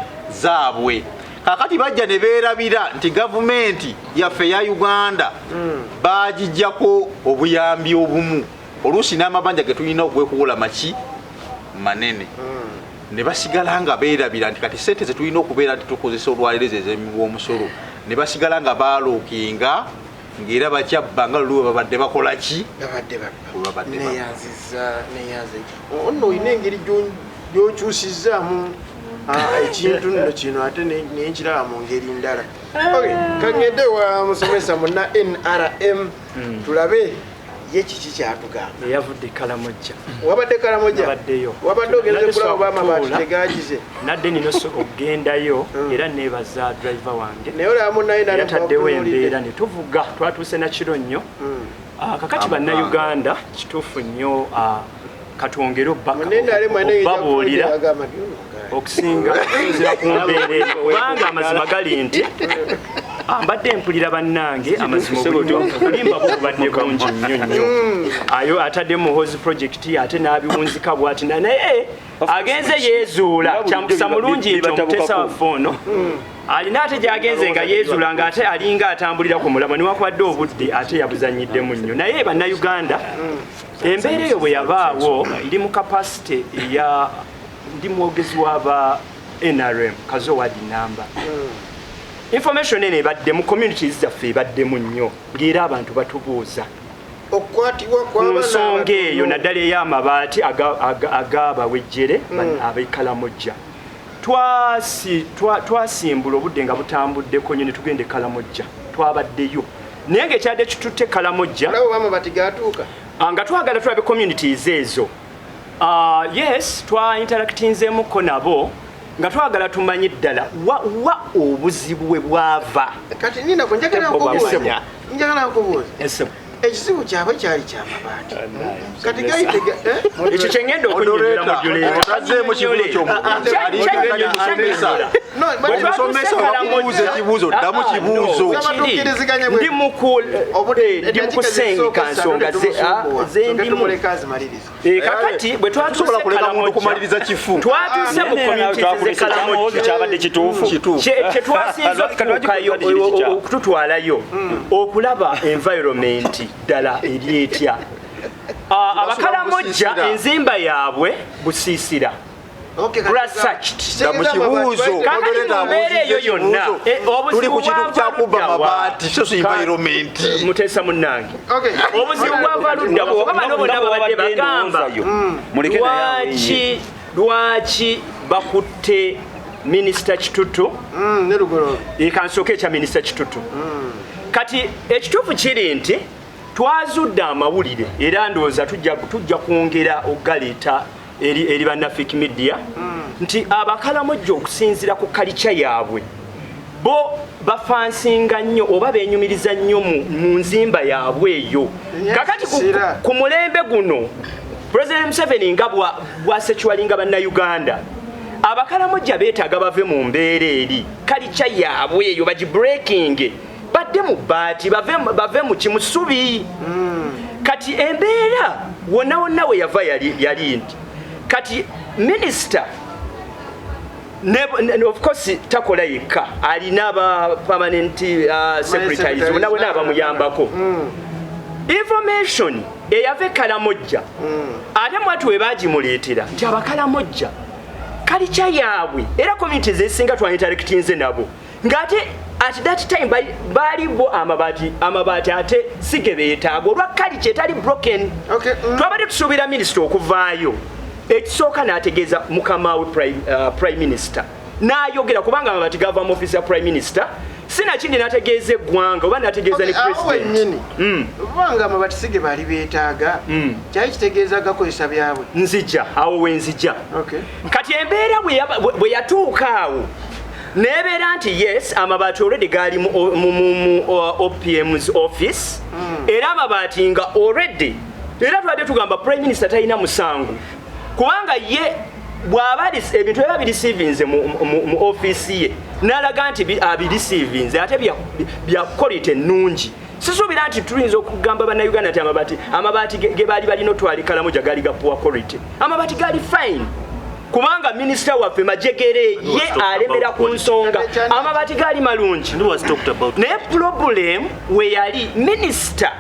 zaabwe kakati bajja ne beerabira nti gavumenti yaffe ya Uganda bagijjako obuyambi obumu oluusi n'amabanja ge tulina okwekuwola maki manene ne basigala nga beerabira nti kati ssente ze tulina okubeera nti tukozesa olwaleero ez'emiwu omusolo ne basigala nga baalookinga ng'era bakyabba nga lulu babadde bakola ki babadde ono olina engeri gy'okyusizaamu ekintu nno kino ate nenkiraba mu ngeri ndala kangende wa musomesa muna NRM tulabe ye kiki kyatugamba yavudde Karamoja wabadde Karamoja wabadde ogenze kulaba oba amabaati tegagize nadde nino okugendayo era nebaza driver wange naye olamu naye yataddewo embeera ne tuvuga twatuuse na kiro nnyo kakati bannayuganda kituufu nnyo katwongere obbabuulira okusinga okuzira ku mbeera eyo kubanga amazima gali nti mbadde mpulira bannange amazima obulimba bubadde bungi nnyo nnyo ayo atadde Muhoozi project ate n'abiwunzika bw'ati naye agenze yeezuula kyamukisa mulungi nti omutesa waffe ono alina ate gy'agenze nga yeezuula ng'ate alinga atambulira ku mulama niwakubadde obudde ate yabuzanyiddemu nnyo naye bannayuganda embeera eyo bwe yabaawo ndi mu kapasite eya ndi mwogezi w'aba NRM kazo wadi namba information ene ebadde mu communities zaffe ebaddemu nnyo ng'era abantu batubuuza okukwatibwa kw'abaana nsonga eyo naddala ey'amabaati ag'abawejjere ab'e Karamoja twasimbula obudde nga butambuddeko nnyo ne tugenda e Karamoja twabaddeyo naye ng'ekyadde kitutte Karamoja amabaati gatuuka nga twagala tulabe communities ezo yes twa interactinzeemuko nabo nga twagala tumanye ddala wa obuzibu bwe bwava kati nina ko njagala nkubuuza ekizibu kyabwe kyali kyamabaati kati gayitega ekyo kyengenda okunyonyola mu juleetazeemu kibuzo kyomusomesa wakubuuza ekibuuzo ddamu kibuuzo ndi mukusengeka nsonga zendimu kakati bwe twatuuse kumaliriza kifu twatuuse mu community Karamoja kyabadde kituufu kyetwasinza okututwalayo okulaba environment ddala eri etya abakaramoja enzimba yaabwe busiisira mbeera eyo yonna tuli ku kintu kyakubba mabaati so environment mutesa munnange obuzibu bwava ludda oba bano bonna babadde bagamba lwaki bakutte minisita Kitutu ekansooka ekya minisita Kitutu kati ekituufu kiri nti twazudde amawulire era ndowooza tujja kwongera okugaleeta eri bannafiki media nti abakaramoja okusinziira ku kalica yaabwe bo bafansinga nnyo oba benyumiriza nnyo mu nzimba yaabwe eyo. Kakati ku mulembe guno President Museveni nga bwasekiwalinga bannayuganda, abakalamojja beetaaga bave mu mbeera eri kalica yaabwe eyo bagibreaking, badde mu bbaati bave mu kimusubi. Kati embeera wonna wonna we yava yali nti kati minisita of course takola yekka, alina aba permanent secretaries wonna wonna abamuyambako. Information eyava Karamoja ate mwatu we bagimuleetera nti abakalamojja kalica yaabwe era community zesinga twanitarakitinze nabo ng'ate at that time balibo amabaati ate sige beetaaga olwa kalica etali broken. Twabadde tusuubira minisita okuvaayo, ekisooka n'ategeeza mukama we prime minister n'ayogera kubanga amabaati gava mu office ya prime minister, sinakindi n'ategeeza eggwanga oba n'ategeeza ne president. Kubanga amabaati sige baali beetaaga kyali kitegeeza gakozesa byabwe. Nzija awo wenzija. Kati embeera bwe yatuuka awo nebeera nti yes amabaati already gaali mu OPM's office era amabaati nga already era twadde tugamba prime minister talina musango kubanga ye bw'aba ebintu ebyo birisiivinze mu office ye n'alaga nti abirisiivinze ate bya quality ennungi. Sisuubira nti tuyinza okugamba bannayuganda nti amabaati ge baali balina otwala Karamoja gaali ga poor quality. Amabaati gaali fine kubanga minisita waffe Majegere ye alemera ku nsonga amabaati gaali malungi. Naye problem we yali minisita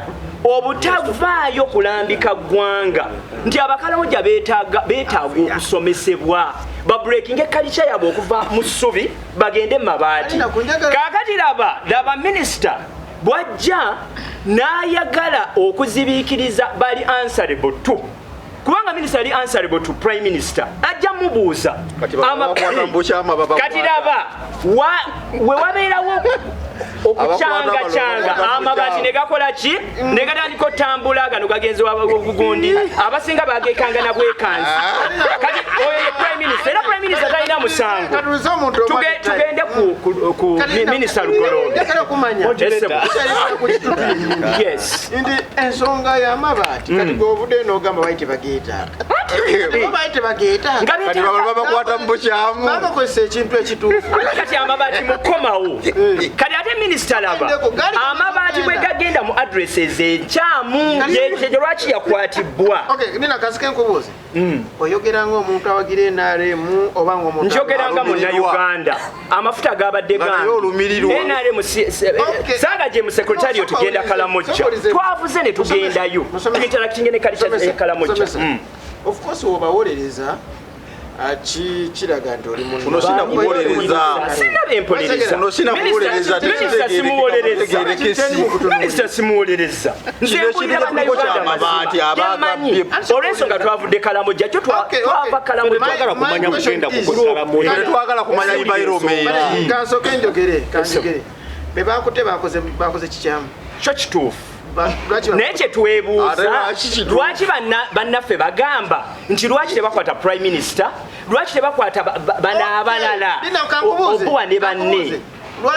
obutavaayo kulambika ggwanga nti abakalamoja beetaaga okusomesebwa babreaking ekalica yabwe okuva mu ssubi bagende mu mabaati. Kaakati laba minisita bw'ajja n'ayagala okuzibiikiriza bali answerable to kubanga minisita ali answerable to prime minister ajja mubuuza kati laba we wabeerawo okucanga amabaati ne gakola ki ne gatandika otambula gano gagenze wabugundi abasinga bagekanga na bwekansi. Kati oyo prime minister era prime minister talina musango. Tugende ku minisita Lugoloobi. Yes. Ndi ensonga y'amabaati kati g'obudde n'ogamba bayite bageetaaga. Bayite bageetaaga. Kati babakwata mu bukyamu. Babakozesa ekintu ekituufu. Kati amabaati mukomawo. Kati ate minisita laba amabaati bwe gagenda mu addresses enkyamu ekyo lwaki yakwatibwa. Nina kasike nkubuuze. Oyogeranga omuntu awagira NRM oba ng'omuntu njogeranga munnayuganda amafuta gabadde NRM saga gye mu secretariat tugenda Karamoja twavuze ne tugendayo interacting ne Karamoja. Of course obawolereza kiraga nti oli munno. Kuno sina kuwolereza. Kuno sina kuwolereza. Minisita simuwolereza. Amabaati abagambye. Olw'ensonga twavudde Karamoja kyo twava Karamoja. Twagala kumanya mugenda ku Karamoja. Twagala kumanya environment. Kansoke njogere. Be bakote bakoze kikyamu. Kyo kituufu. Naye kye twebuuza lwaki bannaffe bagamba nti lwaki tebakwata prime minister, lwaki tebakwata bano abalala obuwa ne banne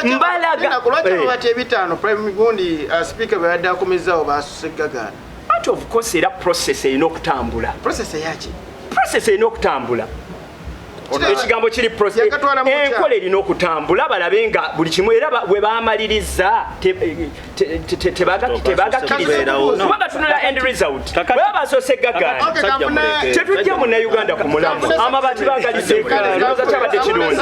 mbalaga lwaki amabaati ebitaano prime gundi speaker bwe yadde akomezaawo baasuse eggagaana. But of course era process erina okutambula. Process eyaki? Process erina okutambula. Ekigambo kiri process enkola erina okutambula balabe nga buli kimu era bwe baamaliriza tebagakkiriza kuba batunula end result bwe basoose eggagaana tetujja munnayuganda ku mulamu amabaati bagaliseekaloza kyabadde kirungi.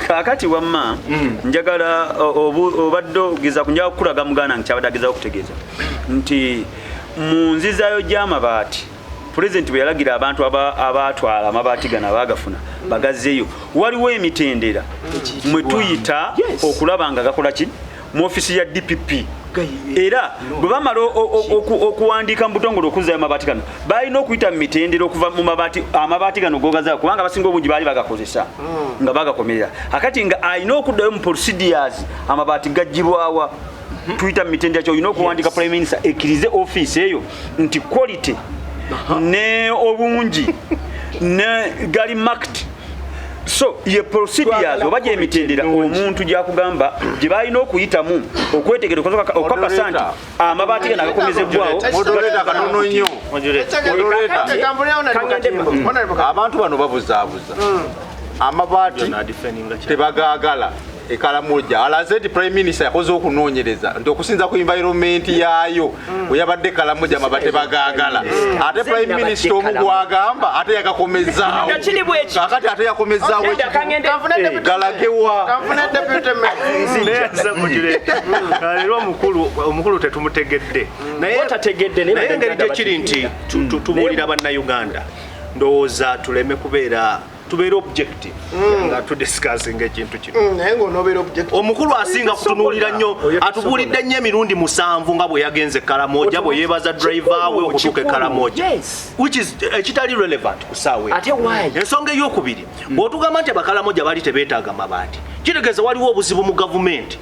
Kakati wamma njagala obadde ogeza kunjaga kukulaga muganda nti kyabadde agezaho okutegeeza nti mu nzizayo gy'amabaati President bwe yalagira abantu abatwala amabaati gano abagafuna bagazzeeyo waliwo emitendera mwe tuyita okulaba nga gakola ki mu ofisi ya DPP era bwe bamala okuwandiika mu butongole okuzzayo amabaati gano balina okuyita mu mitendera okuva mu amabaati gano gogazaayo kubanga abasinga obungi baali bagakozesa nga bagakomerera akati nga alina okuddayo mu procedures amabaati gaggyibwawa tuyita mu mitendera kyo olina okuwandiika prime minister ekkirize office eyo nti quality ne obungi ne gali marked so ye procedures oba gye mitendera omuntu gyakugamba gye balina okuyitamu okwetegera okukakasa nti amabaati gano agakomezebwawo katono nnyo abantu bano babuzaabuza amabaati tebagaagala Karamoja alaze nti prime minister yakoze okunoonyereza nti okusinza ku environment yaayo bwe yabadde Karamoja amabate bagagala ate prime minister omugwagamba ate yagakomezaawo kakati ate yakomezaawo galagewa lero omukulu tetumutegedde naye engeri gyekiri nti tumuwulira bannayuganda ndowooza tuleme kubeera objective nga tudiscussing ekintu kino naye ng'onobeera objective omukulu asinga kutunuulira nnyo atubuulidde nnyo emirundi 7 nga bwe yagenze Karamoja bwe yeebaza driver we okutuuka Karamoja which is ekitali relevant ku ssaawa ensonga ey'okubiri bw'otugamba nti abakaramoja bali tebeetaaga mabaati kitegeeza waliwo obuzibu mu gavumenti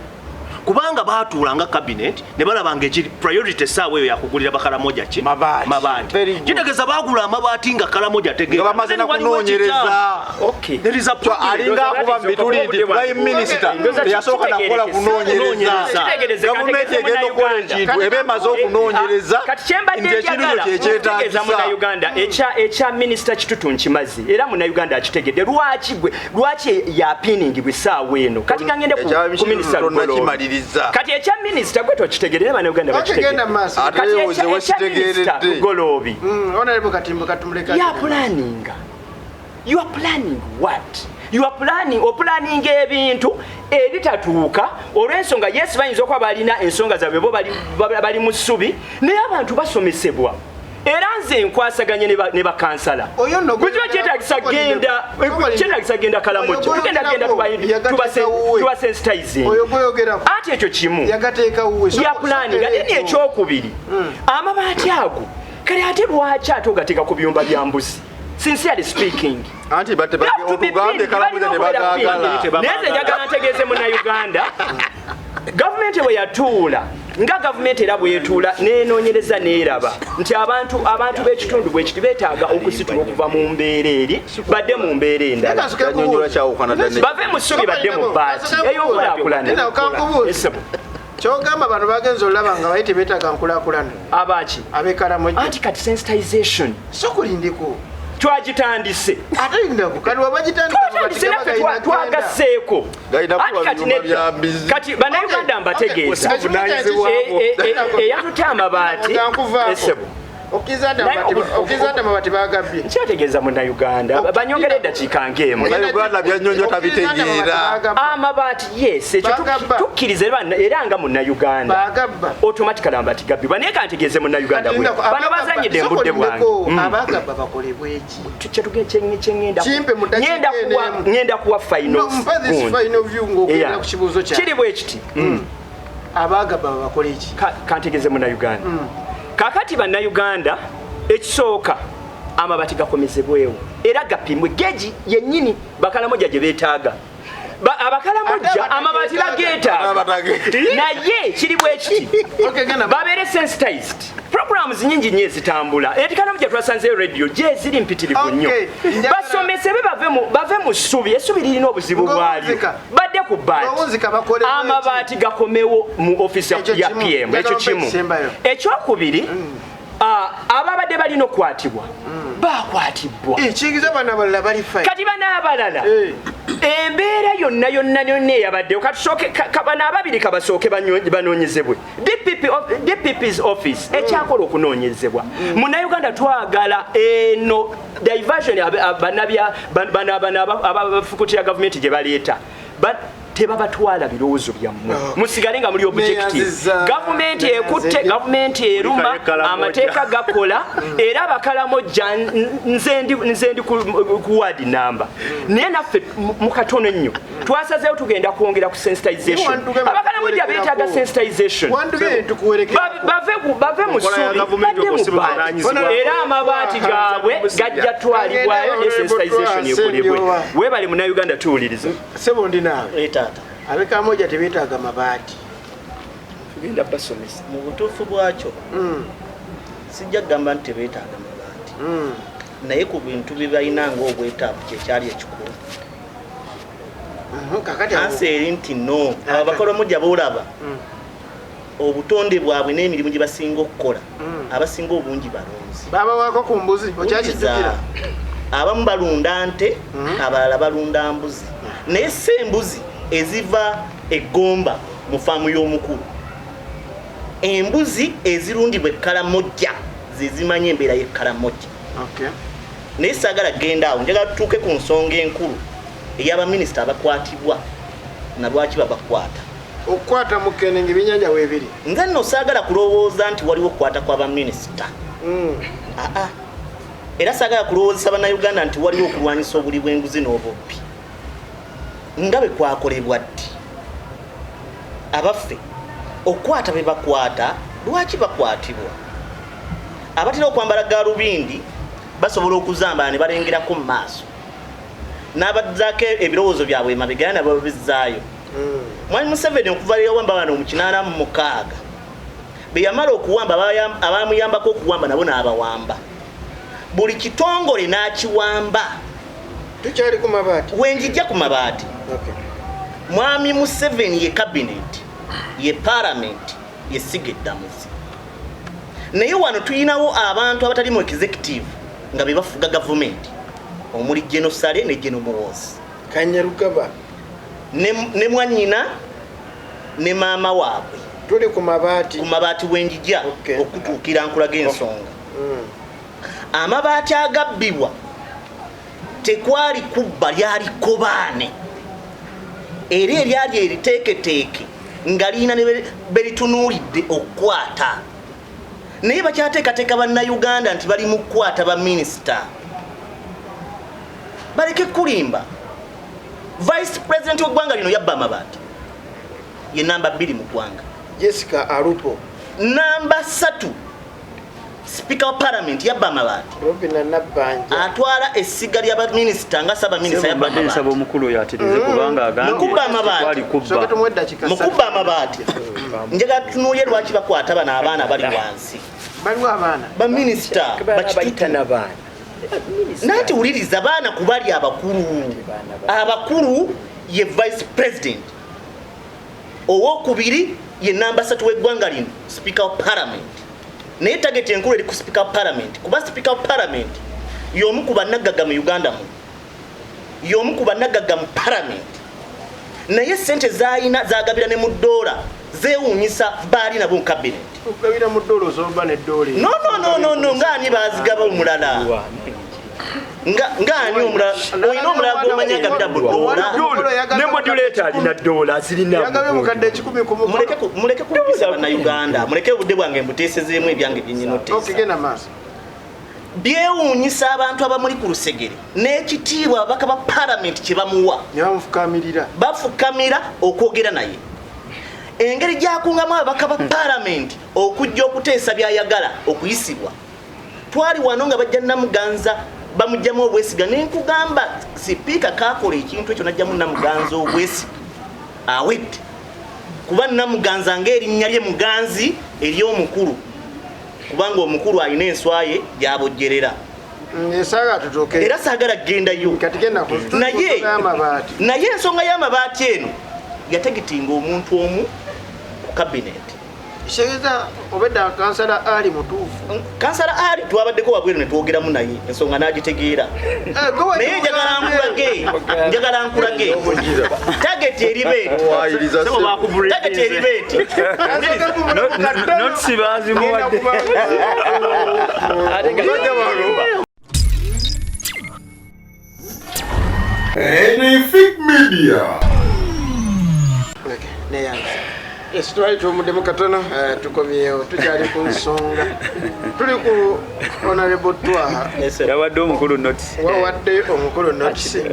kubanga baatuulanga cabinet ne balabanga ekiri priority essaawa eyo yakugulira bakaramoja ki mabaati kitegeeza baagula amabaati nga Karamoja tegeera bamaze nakunoonyereza alinga akuba mbituli nti prime minister teyasooka nakukola kunoonyereza gavumenti egenda okukola ekintu eba emaze okunoonyereza nti ekintu kyo kyekyetaagisa munnayuganda ekya minisita kitutu nkimazi era munnayuganda akitegedde lwaki yapiiningibwa essaawa eno kati ngangende ku minisita kati ekya minisita gwe tokitegerere bannayuganda bakitegedde Golobi you are planning what? You are planning ebintu ebitatuuka olw'ensonga yes bayinza okuba balina ensonga zaabwe bo bali mu ssubi naye abantu basomesebwa era nze nkwasaganye ne bakansala kukiba kyetagisa genda Karamoja tugenda tubasensitizing ati ekyo kimu yapulaninga nini ekyokubiri amabaati ago kale ate lwaki ate ogateeka ku biyumba bya mbuzi sincerely speaking anti otugambye Karamoja ne bagaagala neze njagala ntegeeze munnayuganda gavumenti bwe yatuula nga gavumenti era bwe yetuula nenoonyereza neeraba nti abantu b'ekitundu bwe kiti beetaaga okusitula okuva mu mbeera eri badde mu mbeera endala bave mu ssubi badde mu bbaati ey'okulaakulana kyogamba bano bagenza olaba nga bayi tebeetaaga nkulaakulana abaki ab'e Karamoja anti kati sensitization sokulindiko twagitandise ate ndako kati wabagitandise twagasseeko kati bannayuganda mbategeeza eyatutte amabaati okkiza nti amabaati bagabbye kyategeeza munnayuganda banyongera eddakiika ng'emu byanyonyo tabitegeera amabaati yes ekyo tukkiriza era nga munnayuganda automatically amabaati gabbibwa naye kantegeeze munnayuganda bwe bano bazanyidde embudde bwange abagabba bakolebwa ngenda kuwa final kiri bwe kiti abagabba bakola eki kantegeeze munnayuganda kakati bannayuganda ekisooka amabaati gakomezebwewo era gapimwe geji yennyini bakaramoja gye beetaaga abakaramoja amabaati bageetaaga naye kiri bwe kiti babeere sensitized programs nyingi nnyo ezitambula ekaramoja twasanzeyo radio gye ziri mpitirivu nnyo basomesebe bave mu ssubi essubi lirina obuzibu bwalyo badde ku bbaati amabaati gakomewo mu ofisi ya PM ekyo kimu ekyokubiri ababadde balina okukwatibwa bakwatibwa kati bana abalala embeera yonna eyabaddeyo bana ababiri kabasooke banoonyezebwe DPP's office ekyakola okunoonyezebwa munnayuganda twagala eno diversion abafukuti ya gavumenti gye baleeta tebabatwala birowoozo byammwe musigale nga muli objective gavumenti ekutte gavumenti eruma amateeka gakola era abakaramoja nze ndi ku ward number naye naffe mukatono ennyo twasazeewo tugenda kwongera ku sensitization abakaramoja beetaaga sensitization bave mu ssubi badde mu bbaati era amabaati gaabwe gajja twalibwayo ne sensitization ekolebwe weebale munnayuganda tuwuliriza sebo ndi naawe ab'e Karamoja tebeetaaga mabaati tugenda basomesa mu butuufu bwakyo sijja kugamba nti tebeetaaga mabaati naye ku bintu bye balina ng'obwetaavu kyekyali ekikulu ansi eri nti no Abakaramoja boolaba obutonde bwabwe n'emirimu gye basinga okukola abasinga obungi balunzi babawaako ku mbuzi okyakijjukira abamu balunda nte abalala balunda mbuzi naye si embuzi eziva eggomba mu faamu y'omukulu embuzi ezirundibwa Karamoja zezimanya embeera y'Karamoja naye saagala genda awo njagala tutuuke ku nsonga enkulu ey'abaminisita abakwatibwa na lwaki babakwata okukwata mukenenge ebinyanja weebiri nze nno saagala kulowooza nti waliwo okukwata kw'abaminisita era saagala kulowoozesa bannayuganda nti waliwo okulwanyisa obuli bw'enguzi n'obubbi nga bwe kwakolebwa ddi abaffe okukwata be bakwata lwaki bakwatibwa abatera okwambala gaalubindi basobola okuzambala ne balengerako mu maaso n'abazzaako ebirowoozo byabwe emabega nabo babizzaayo Mwami Museveni okuva leero wamba bano mu 86 be yamala okuwamba abamuyambako okuwamba nabo n'abawamba buli kitongole n'akiwamba tukyali ku mabaati wenjijja ku mabaati Mwami Museveni ye cabinet ye parliament ye sigeddamuzi naye wano tuyinawo abantu abatali mu executive nga be bafuga government omuli Genosale ne Genomuwozi Kanyarugaba ne mwanyina ne maama waabwe tuli ku mabaati wenjijja okutuukira nkulaga ensonga amabaati agabbibwa tekwali kubba lyali kobaane era eryali eriteeketeeke nga liina ne beritunuulidde okukwata naye bakyateekateeka bannayuganda nti bali mu kukwata baminisita baleke kulimba Vice President w'eggwanga lino yabba amabaati ye namba 2 mu ggwanga Jessica Alupo namba 3 Speaker wa Parliament yabba amabaati Robina Nabbanja atwala essiga ly'abaminisita nga Ssaabaminisita yabba amabaati nsaba omukulu yatirize kubanga agambye mukubba amabaati mukubba amabaati njagala tutunuulye lwaki bakwata bano abaana bali wansi baliwo abaana baminisita bakitutu nanti wuliriza baana kubali abakulu ye Vice President owokubiri ye namba 3 w'eggwanga lino Speaker of Parliament naye target enkulu eri ku Speaker of Parliament kuba Speaker of Parliament y'omu ku bannaggaga mu Uganda mu y'omu ku bannaggaga mu Parliament naye sente zayina zagabira ne mu ddoola zeewuunyisa baali nabo mu cabinet okugabira mu ddoola ozomba ne ddoola no ng'ani baazigaba omulala ng'ani omulala olina omulala gw'omanya agabira mu ddoola ne modulator alina ddoola muleke kubisa bannayuganda muleke obudde bwange mbuteesezeemu ebyange byenyina oteesa byewuunyisa abantu abamuli ku lusegere n'ekitiibwa ababaka ba Parliament kye bamuwa bafukamira okwogera naye engeri gyakungamu ababaka ba Parliament okujja okuteesa byayagala okuyisibwa twali wano nga bajja Namuganza bamugjamu obwesiga nenkugamba sipiika kakola ekintu ekyo najjamu Namuganza obwesiga awedde kuba Namuganza ng'erinnya lye Muganzi ery'omukulu kubanga omukulu alina enswaye gyabojjerera era saagala kgendayo naye ensonga y'amabaati eno yategetinga omuntu omu ku cabinet Shegeza obedda kansala ali mutuufu kansala ali twabaddeko wabweru ne twogeramu naye ensonga n'agitegeera naye njagala nkulage target eri beeti not sibazi muwadde Edific Media. Yes, twali tumudemu katono tukomyewo tukyali ku nsonga tuli ku honorable Twaha yawadde omukulu notice wawadde omukulu notice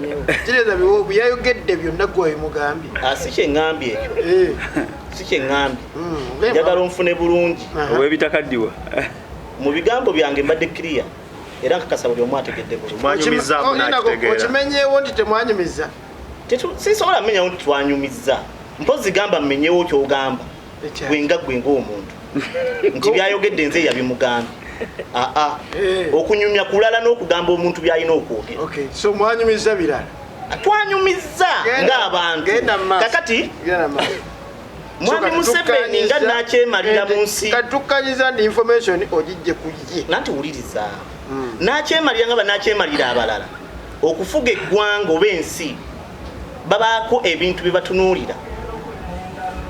kireza byayogedde byonna gwe mugambye si kyeŋŋambye ekyo si kyeŋŋambye njagala onfune bulungi ow'ebitakaddiwa mu bigambo byange mbadde clear era nkakasa buli omu ategedde bulungi okimenyeewo nti temwanyumiza sisobola mmenyawo nti twanyumiza mpozi gamba mmenyewo kyogamba gwenga omuntu nti byayogedde nze yabimugambye okunyumya kulala n'okugamba omuntu byalina okwogera so mwanyumiza birala twanyumiza ng'abantu kakati mwami Museveni nga nakyemalira mu nsi katukkanyiza ndi information ogijje ku ye nanti wuliriza nakyemalira nga banakyemalira abalala okufuga eggwanga oba ensi babaako ebintu bye batunuulira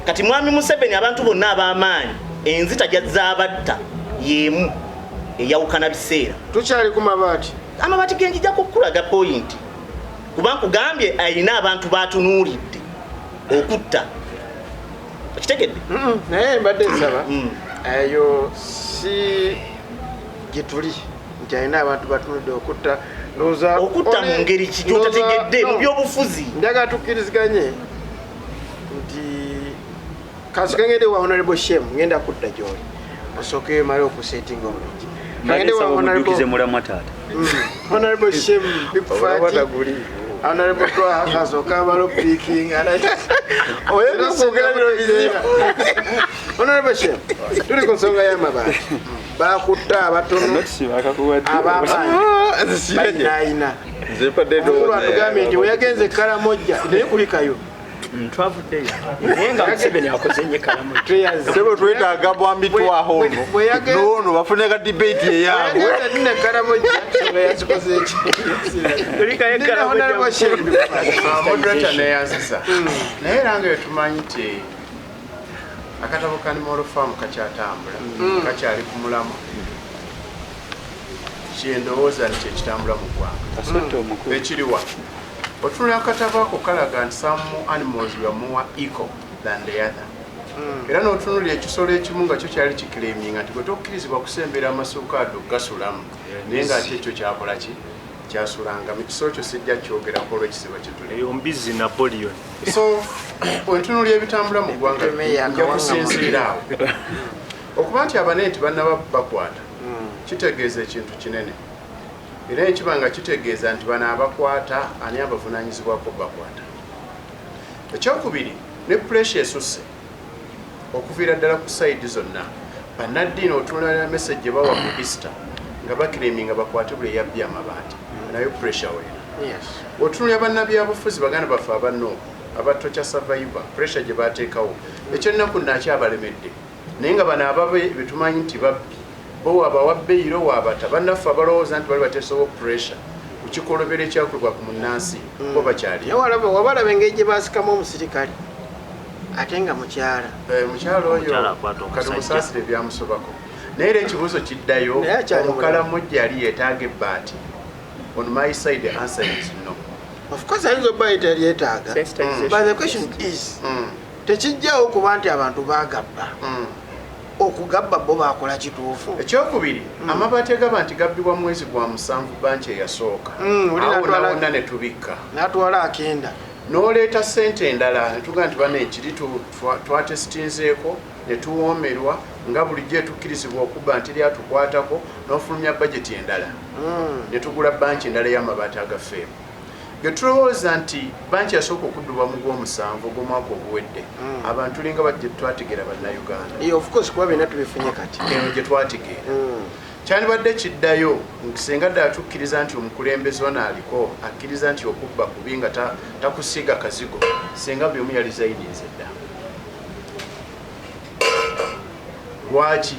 kati mwami Museveni abantu bonna ab'amaanyi enzita gyazaabatta yemu eyawukana biseera tukyali ku mabaati amabaati genjija kukulaga point kuba nkugambye ayina abantu batunuulidde okutta okitegedde naye mbadde nsaba eyo si gituli nti ayina abantu batunuulidde okutta okutta mu ngeri ki gyotategedde mu byobufuzi njagala tukkiriziganye nti kasukengede wa honorable shem ngenda kudda gyoli osooke male okusetinga omulungi mujukize mulamu taata honorable shem bikufaki honorable twa kasooka male opiking honorable shem tuli ku nsonga y'amabaati bakutta abatono ababayina atugambye nti weyagenze Karamoja naye kulikayo twavuddeyo naye nga Museveni akoze nnyo Karamoja sebo twetaaga bwambi twaho noono bafune ka debate eyaabwe ne Karamoja yazikoze eki moderator neyanzisa naye era nga tumanyi nti akatabo ka Animal Farm kakyatambula kakyali ku mulamu kyendowooza nti ekitambula mu ggwanga ekiriwa otunula akatabo ako kalaga nti some animals were more equal than the other era n'otunulira ekisolo ekimu nga kyo kyali kikireminga nti gwe tokkirizibwa kusembera amasuukaado gasulamu naye ng'ate ekyo kyakola ki kyasulanga mu kisolo kyo sijja kyogerako olw'ekisibo kyetuli mbizi na polio so wentunulira ebitambula mu ggwanga nja kusinziira awo okuba nti abanenti bannaba bakwata kitegeeza ekintu kinene era ekiba nga kitegeeza nti bano abakwata ani abavunaanyizibwako bakwata ekyokubiri ne pressure esusse okuviira ddala ku sayidi zonna bannaddiini otunulira message gye bawa ku Easter nga bakireminga bakwatibula eyabbye amabaati nayo pressure weera otunulira bannabyabufuzi baganda baffe abanno abatokya survivor pressure gye bateekawo ekyennaku nakyabalemedde naye nga bano ababe betumanyi nti babbi bo abawabbeiro wabata bannaffe abalowooza nti bali bateesewo pressure ku kikolobero ekyakolebwa ku munnansi bo bakyali wabalaba engeri gye baasikamu omusirikale ate nga mukyala oyo kati musaasire byamusobako naye era ekibuuzo kiddayo Karamoja yali yeetaaga ebbaati on my side the answer is no. Of course ayinza obba yeteryetaaga but the question is tekijjawo kuba nti abantu bagabba okugabba bo bakola kituufu ekyokubiri amabaati agaba nti gabbibwa mwezi gwa 7 banki eyasooka awonawonna ne tubikka n'atwala akenda n'oleeta ssente endala netuga nti bano ekiri twatesitinzeeko ne tuwoomerwa nga bulijjo etukkirizibwa okubba nti lyatukwatako n'ofulumya bajeti endala ne tugula banki endala y'amabaati agafeemu getulowooza nti banki yasooka okuddibwa mu gw'omusanvu gw'omwaka oguwedde abantu linga bajje twategeera bannayuganda of course kuba byonna tubifunye kati eno gye twategeera kyandibadde kiddayo singa ddala tukkiriza nti omukulembeze ono aliko akkiriza nti okubba kubi nga takusiiga kazigo singa buli omu yali zayidinze dda lwaki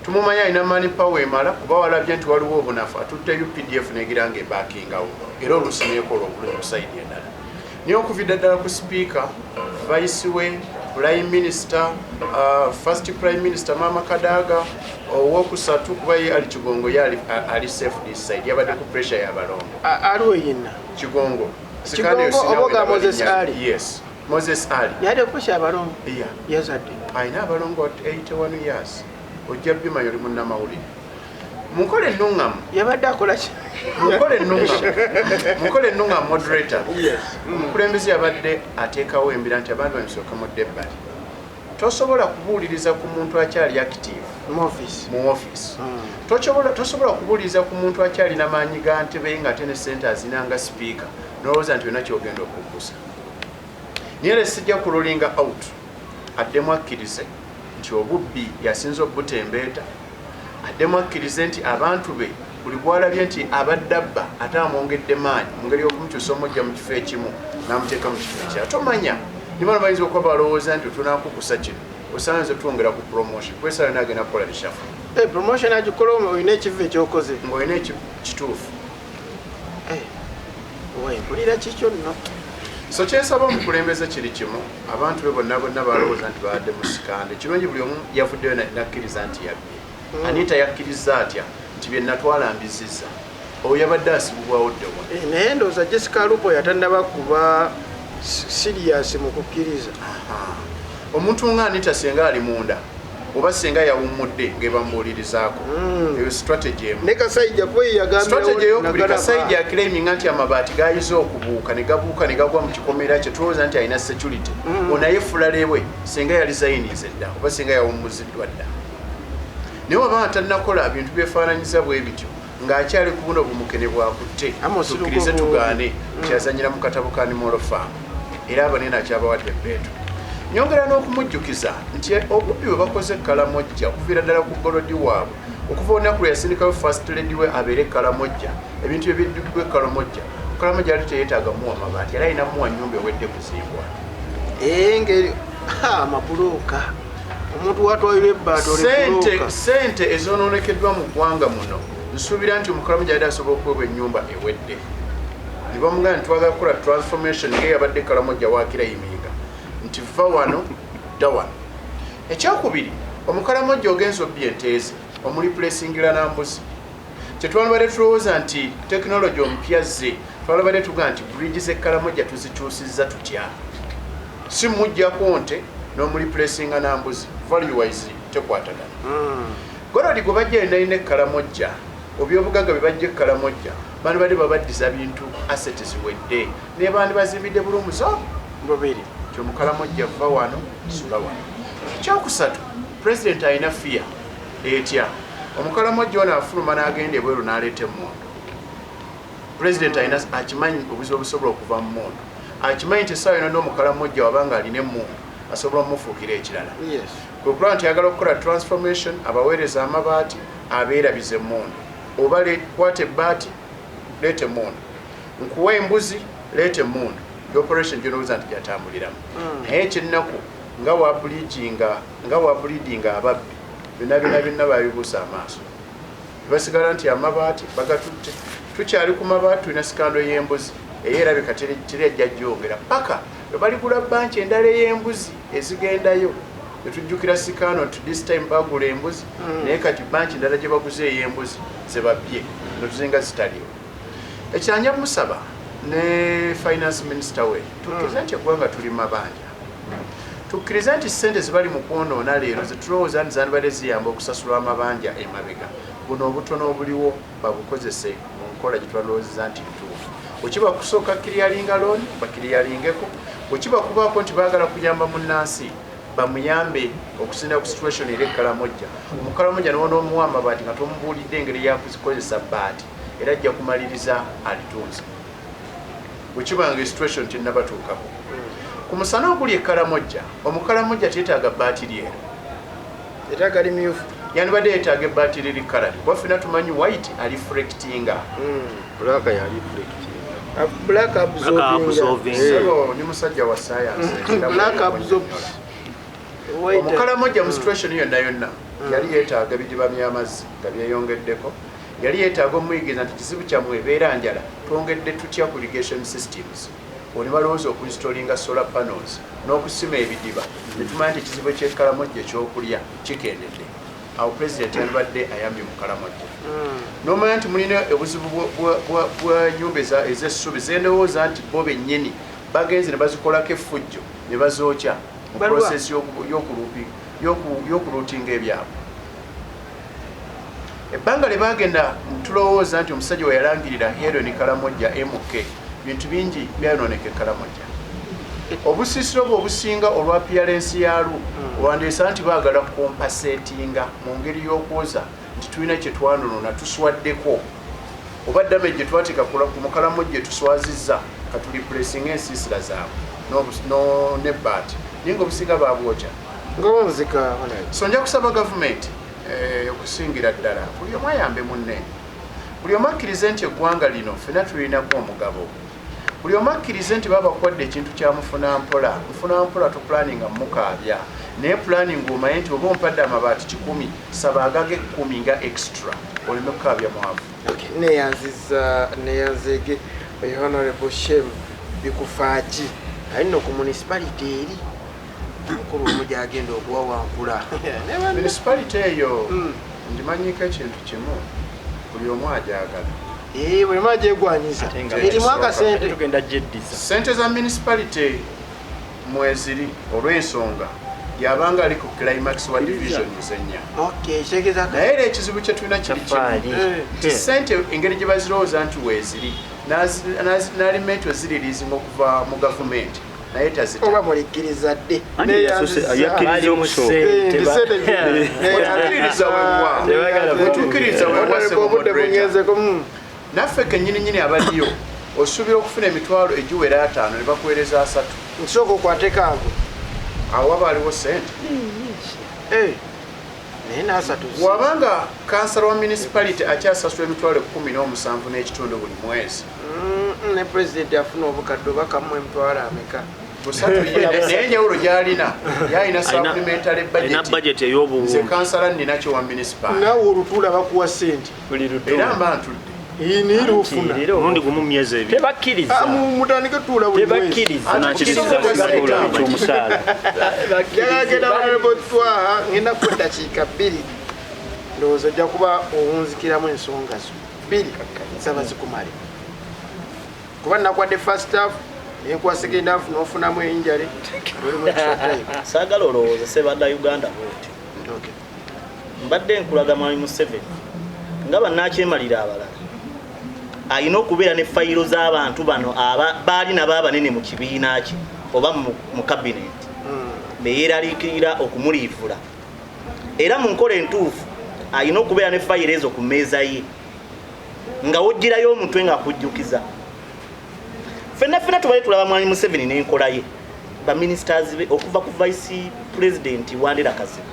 tumumanya alina mani pawa emala kuba walabye nti waliwo obunafu atutte UPDF negira nga ebakingawo era oluusi neekola obulungi kusayidi endala naye okuvidda ddala ku sipiika vice we prime minister first prime minister mama Kadaga owokusatu kuba ye ali Kigongo ye ali safe this side yabadde ku pressure y'abalongo aliwo yenna Kigongo oboga Moses Ali yes Moses Ali yali pressure y'abalongo yazadde ayina abalongo 81 years ojja bimayo oli munnamawulire mukole ennungamu yabadde akolaki mukole ennungamu moderator omukulembeze yabadde ateekawo embira nti abantu bamusookamu debbali tosobola kubuuliriza ku muntu akyali active mu office tosobola kubuuliriza ku muntu akyalina maanyi ga ntebe nga ate ne sente azinanga speaker nolowooza nti yonna kyogenda okuggusa naye era sijja kulolinga out addemu akkirize nti obubbi yasinza obutembeeta addemu akkirize nti abantu be buli gwalabye nti abadabba ate amwongedde maanyi mu ngeri y'okumukyusa omujja mu kifo ekimu n'amuteeka mu kifo ekirala tomanya nibano bayinza okuba balowooza nti tunakukusa kino osanze twongera ku promotion kwesala nagenda kukola bishafu promotion agikola olina ekivu ekyokoze ng'olina kituufu mpulira kikyo nno so kyensaba omukulembeze kiri kimu abantu be bonna balowooza nti bawadde mu sikande kirungi buli omu yavuddeyo nakkiriza nti yabbye anita yakkiriza atya nti bye natwalambizizza oyo yabadde asibubwawo ddewa naye ndowooza jessica lupo yatandaba kuba sirias mu kukkiriza omuntu nga anita singa ali munda oba singa yawummudde ngebamubuulirizaako eyo strategy emu ne kasajja strategy eyokubiri kasajja aclaiminga nti amabaati gayiza okubuuka ne gabuuka ne gagwa mu kikomera kye tulowooza nti alina security onaye fulalebwe singa yali zayinize dda oba singa yawummuziddwa dda naye waba talinakola bintu byefaananyiza bwe bityo ng'akyali ku buno bumukene bwakutte tukkirize tugaane kyazanyira mu katabo ka Animal Farm era abanene akyabawadde ebbeetu nyongera n'okumujjukiza nti obubbi bwe bakoze Karamoja okuviira ddala ku golodi waabwe okuva olunaku lwe yasindikayo first lady we abeere Karamoja ebintu ebidduddwe Karamoja yali teyeetaaga muwa mabaati yali alina muwa nnyumba ewedde kuzimbwa ngeri amabulooka omuntu watwalira ebbaati sente ezonoonekeddwa mu ggwanga muno nsuubira nti Karamoja yali asobola okuweebwa ennyumba ewedde ne bamugamba nti twagala kukola transformation ng'eyabadde Karamoja waakirayiminga nti va wano dda wano ekyokubiri Karamoja ogenza obbi enteeze omulipulesingira nambuzi kyetwalabadde tulowooza nti tekinologi omupya zze twalabadde tugaa nti bridge ze Karamoja tuzikyusizza tutya si mujjako nte n'omulipulesinga nambuzi value wise tekwatagana golodi gwe bajja enayina Karamoja obyobugagga bye bajja Karamoja bandi badde babaddiza bintu asset ziwedde naye bandi bazimbidde bulumuzo bubiri Karamoja va wano sula wano ekyokusatu president alina fear etya Karamoja ono afuluma n'agenda ebweru n'aleeta emmondo president alina akimanyi obuzibu obusobola okuva mu mmondo akimanyi nti essaawa yona n'Karamoja wabanga alina emmondo asobola omufuukira ekirala kwe kulaba nti ayagala okukola transformation abaweereza amabaati abeerabiza emmondo oba kwata ebbaati leeta emmondo nkuwa embuzi leeta emmondo operation gyonowooza nti gyatambuliramu naye ekyennaku nga wabuliidinga ababbi byonna babibuusa amaaso basigala nti amabaati bagatutte tukyali ku mabaati tulina sikando y'embuzi eyerabika teri ajja gyongera paka bwe baligula banki endala ey'embuzi ezigendayo netujjukira sikano nti this time bagula embuzi naye kati banki endala gye baguze ey'embuzi zebabbye notuzinga zitaliwo ekyanja musaba ne finance minister we tukkiriza nti eggwanga tuli mabanja tukkiriza nti ssente zibali mu kwonoona leero zetulowooza nti zandibadde ziyamba okusasula amabanja emabega buno obutono obuliwo babukozese mu nkola gye twalowoozeza nti ntuufu bwekiba kusooka kiriyalinga looni bakiriyalingeko bwekiba kubaako nti baagala kuyamba munnansi bamuyambe okusinda ku situation eri Karamoja Karamoja n'omuwa amabaati nga tomubuulidde engeri yakuzikozesa bbaati era ajja kumaliriza alitunze bwekibanga situation tinabatuukako ku musana oguli Karamoja Karamoja teetaaga bbaati lyeru etaaga limyufu yandibadde yeetaaga ebbaati liri kalali kuba ffenna tumanyi white alifrectinga black yali reflecting black absorbing ni musajja wa science black absorbs Karamoja mu situation yonna yali yeetaaga bidiba by'amazzi nga byeyongeddeko yali yeetaaga omuyigiriza nti kizibu kyammwe ebeera njala twongedde tutya ku irrigation systems oni balowooza okuinstolinga solar panels n'okusima ebidiba netumanya nti ekizibu ky'Karamoja ekyokulya kikendedde awo president yandibadde ayambye mu Karamoja n'omanya nti mulina obuzibu bwa nyumba ez'essubi zendowooza nti bo bennyini bagenze ne bazikolako effujjo ne bazookya mu process y'okuluutinga ebyabwe ebbanga lye bagenda tulowooza nti omusajja we yalangirira Helen Karamoja MK bintu bingi byayonooneka Karamoja obusiisiro bwe obusinga olwa appearance yaalwo olwandiisa nti baagala kumpasetinga mu ngeri y'okwoza nti tulina kye twanonona tuswaddeko oba damage gye twateeka ku Karamoja tuswazizza katulipulesinga ensiisira zaabwe nebbaati naye nga obusinga babwokya so nja kusaba gavumenti okusingira ddala buli omu ayambe munne buli omu akkirize nti eggwanga lino ffenna tulinaku omugabo, buli omu akkirize nti baba kwadde ekintu kya mufuna mpola topulaninga mukaabya naye pulaninga omaye nti oba ompadde amabaati 10 saba agage 10 nga extra oleme kukaabya mwavu. neyanzege honorable Shem bikufaaki alina ku municipality eri mukulu omuja agenda okuwawankula municipality eyo ndimanyiko ekintu kimu buli omu ajagala bwema agyegwanyiza erimu akasente sente za municipality mweziri olw'ensonga yabanga ali ku climax wa division zenya naye era ekizibu kye tulina kiri kimu sente engeri gye bazirowooza nti weeziri n'alimenti weziririizinga okuva mu gavumenti naye oba mulikkiriza dde wetukkiriza wewa naffe kennyininyini abaliyo osuubira okufuna emitwalo egiwera 5 ne bakuweereza 3 nsooka okwateko awo waba aliwo sente naye n3 wabanga kansala wa municipality akyasasula emitwalo 17 n'ekitundu buli mwezi ne pulezidenti afuna obukadde obakamu emitwalo ameka naye enjawulo gy'alina yalina supplementary budget nze kansala nninakyo wa municipality naawe olutuula bakuwa sente era mba ntudde niira ofuna omundi gumu myezi ebiri tebakkiriza mutandike tuula buli mwezi yagagenda balebotwa ngenda ku eddakiika 2 ndowooza ojja kuba owunzikiramu ensonga zo 2 nsaba zikumale kuba nakwadde first half nenkuwa second half n'ofunamu enjale saagala olowooza sebadda Uganda bwoti mbadde nkulaga Mwami Museveni nga bannakyemalira abalala ayina okubeera ne fayiro z'abantu bano baali nabo abanene mu kibiina kye oba mu kabineti beyeeraliikirira okumuliifula era mu nkola entuufu ayina okubeera ne fayiro ezo ku mmeeza ye nga wojjirayo omutwe ng'akujjukiza ffenna tubale tulaba Mwami Museveni n'enkola ye baministers be okuva ku vice president Wandera Kazibu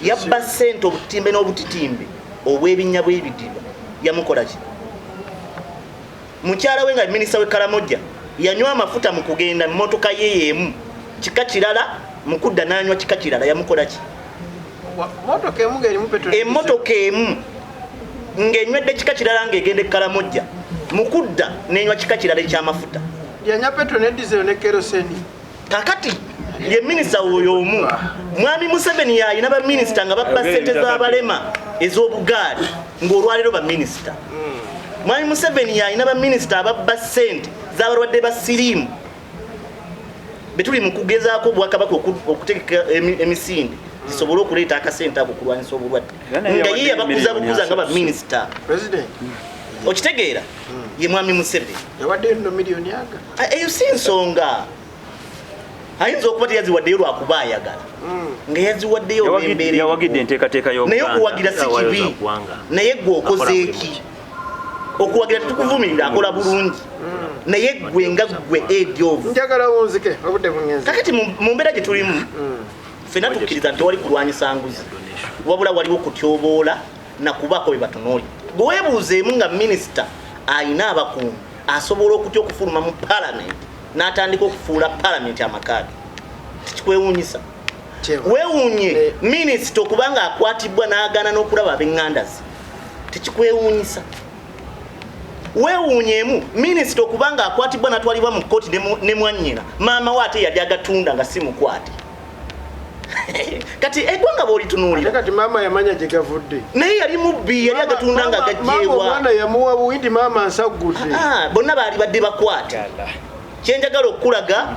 yabba ssente obutimbe n'obutitimbe obw'ebinnya bw'ebidiba yamukola ki mukyala we nga minisita we Karamoja yanywa amafuta mu kugenda mmotoka ye yemu kika kirala mukudda n'anywa kika kirala yamukola ki emmotoka emu ng'enywedde kika kirala ng'egenda e Karamoja mukudda n'enywa kika kirala eky'amafuta yanywa petro ne diesel ne kerosene kakati ye minisita oyo omu Mwami Museveni yalina baminisita nga babba ssente z'abalema ez'obugaali ng'olwaliro baminisita Mwami Museveni yalina baminisita ababba ssente z'abalwadde ba siriimu betuli mu kugezaako obwakabaka okutegeka emisinde zisobole okuleeta akasente ako kulwanyisa obulwadde nga ye yabakuzabukuza nga baminisita okitegeera ye Mwami Museveni yawadde nno miliyoni aga eyo si nsonga ayinza okuba teyaziwaddeyo lwakuba ayagala nga yaziwaddeyo olw'embeera naye okuwagira si kibi naye gwe okozeeki okuwagira tetukuvumirira akola bulungi naye gwe nga gwe edyovu njagala wunzike obudde bungenze kakati mu mbeera gye tulimu ffenna tukkiriza nti tewali kulwanyisa nguzi wabula waliwo kutyoboola nakubaako bye batunuulira bwe weebuuzeemu nga minisita ayina abakuumi asobola okutya okufuluma mu palamenti n'atandika okufuula palamenti amakaage tekikwewuunyisa weewuunye minisita okubanga akwatibwa n'agaana n'okulaba ab'eŋŋanda ze tekikwewuunyisa weewuunyeemu minisita okubanga akwatibwa n'atwalibwa mu kkooti ne mwannyina maama we ate yali agatunda nga si mukwate kati eggwanga bw'olitunuulira kati maama yamanya gye gavudde naye yali mubbi yali agatunda nga gajjeewa omwana yamuwa buwindi maama nsaggude bonna baali badde bakwate kyenjagala okulaga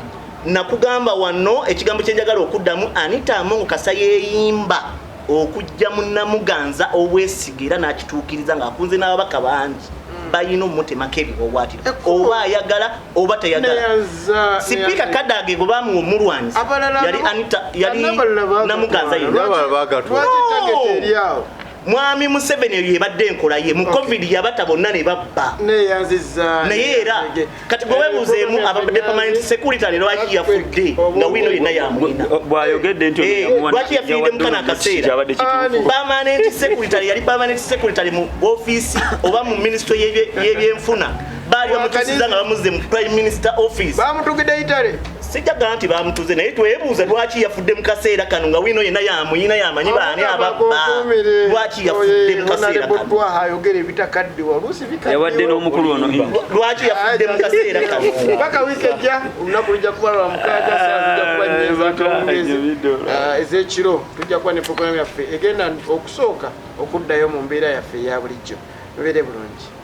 nakugamba wano ekigambo kyenjagala okuddamu Anita Amongo Kasa yeeyimba okujja munnamuganza obwesige era n'akituukiriza ng'akunze n'ababaka bangi balina omutemako ebiwawaatiro oba ayagala oba tayagala sipiika Kadaage gwe baamuwa omulwanyi yali Namuganza mwami Museveni eyo yebadde enkola ye mu covid yabata bonna ne babba naye era kati gwe weebuuzeemu abadde permanent secretary lwaki yafudde nga Bwiino yenna yamwina bw'ayogedde nti lwaki yafiiridde mu kana akaseera permanent secretary yali permanent secretary mu ofiisi oba mu ministry y'ebyenfuna baali bamutusiza nga bamuzze mu prime minister office bamutugidde itale sijjaga nti bamutuze naye twebuuza lwaki yafudde mu kaseera kano nga Bwiino yenna yamuyina yamanyi baani ababba lwaki yafudde mu kaseera kano ayogera ebitakadde waluusi yawadde n'omukulu ono lwaki yafudde mu kaseera kano paka wiiki ejja olunaku lujja kuba lwa mukaaga saa zijja kuba nnyezi ez'ekiro tujja kuba ne programu yaffe egenda okusooka okuddayo mu mbeera yaffe eya bulijjo mubeere bulungi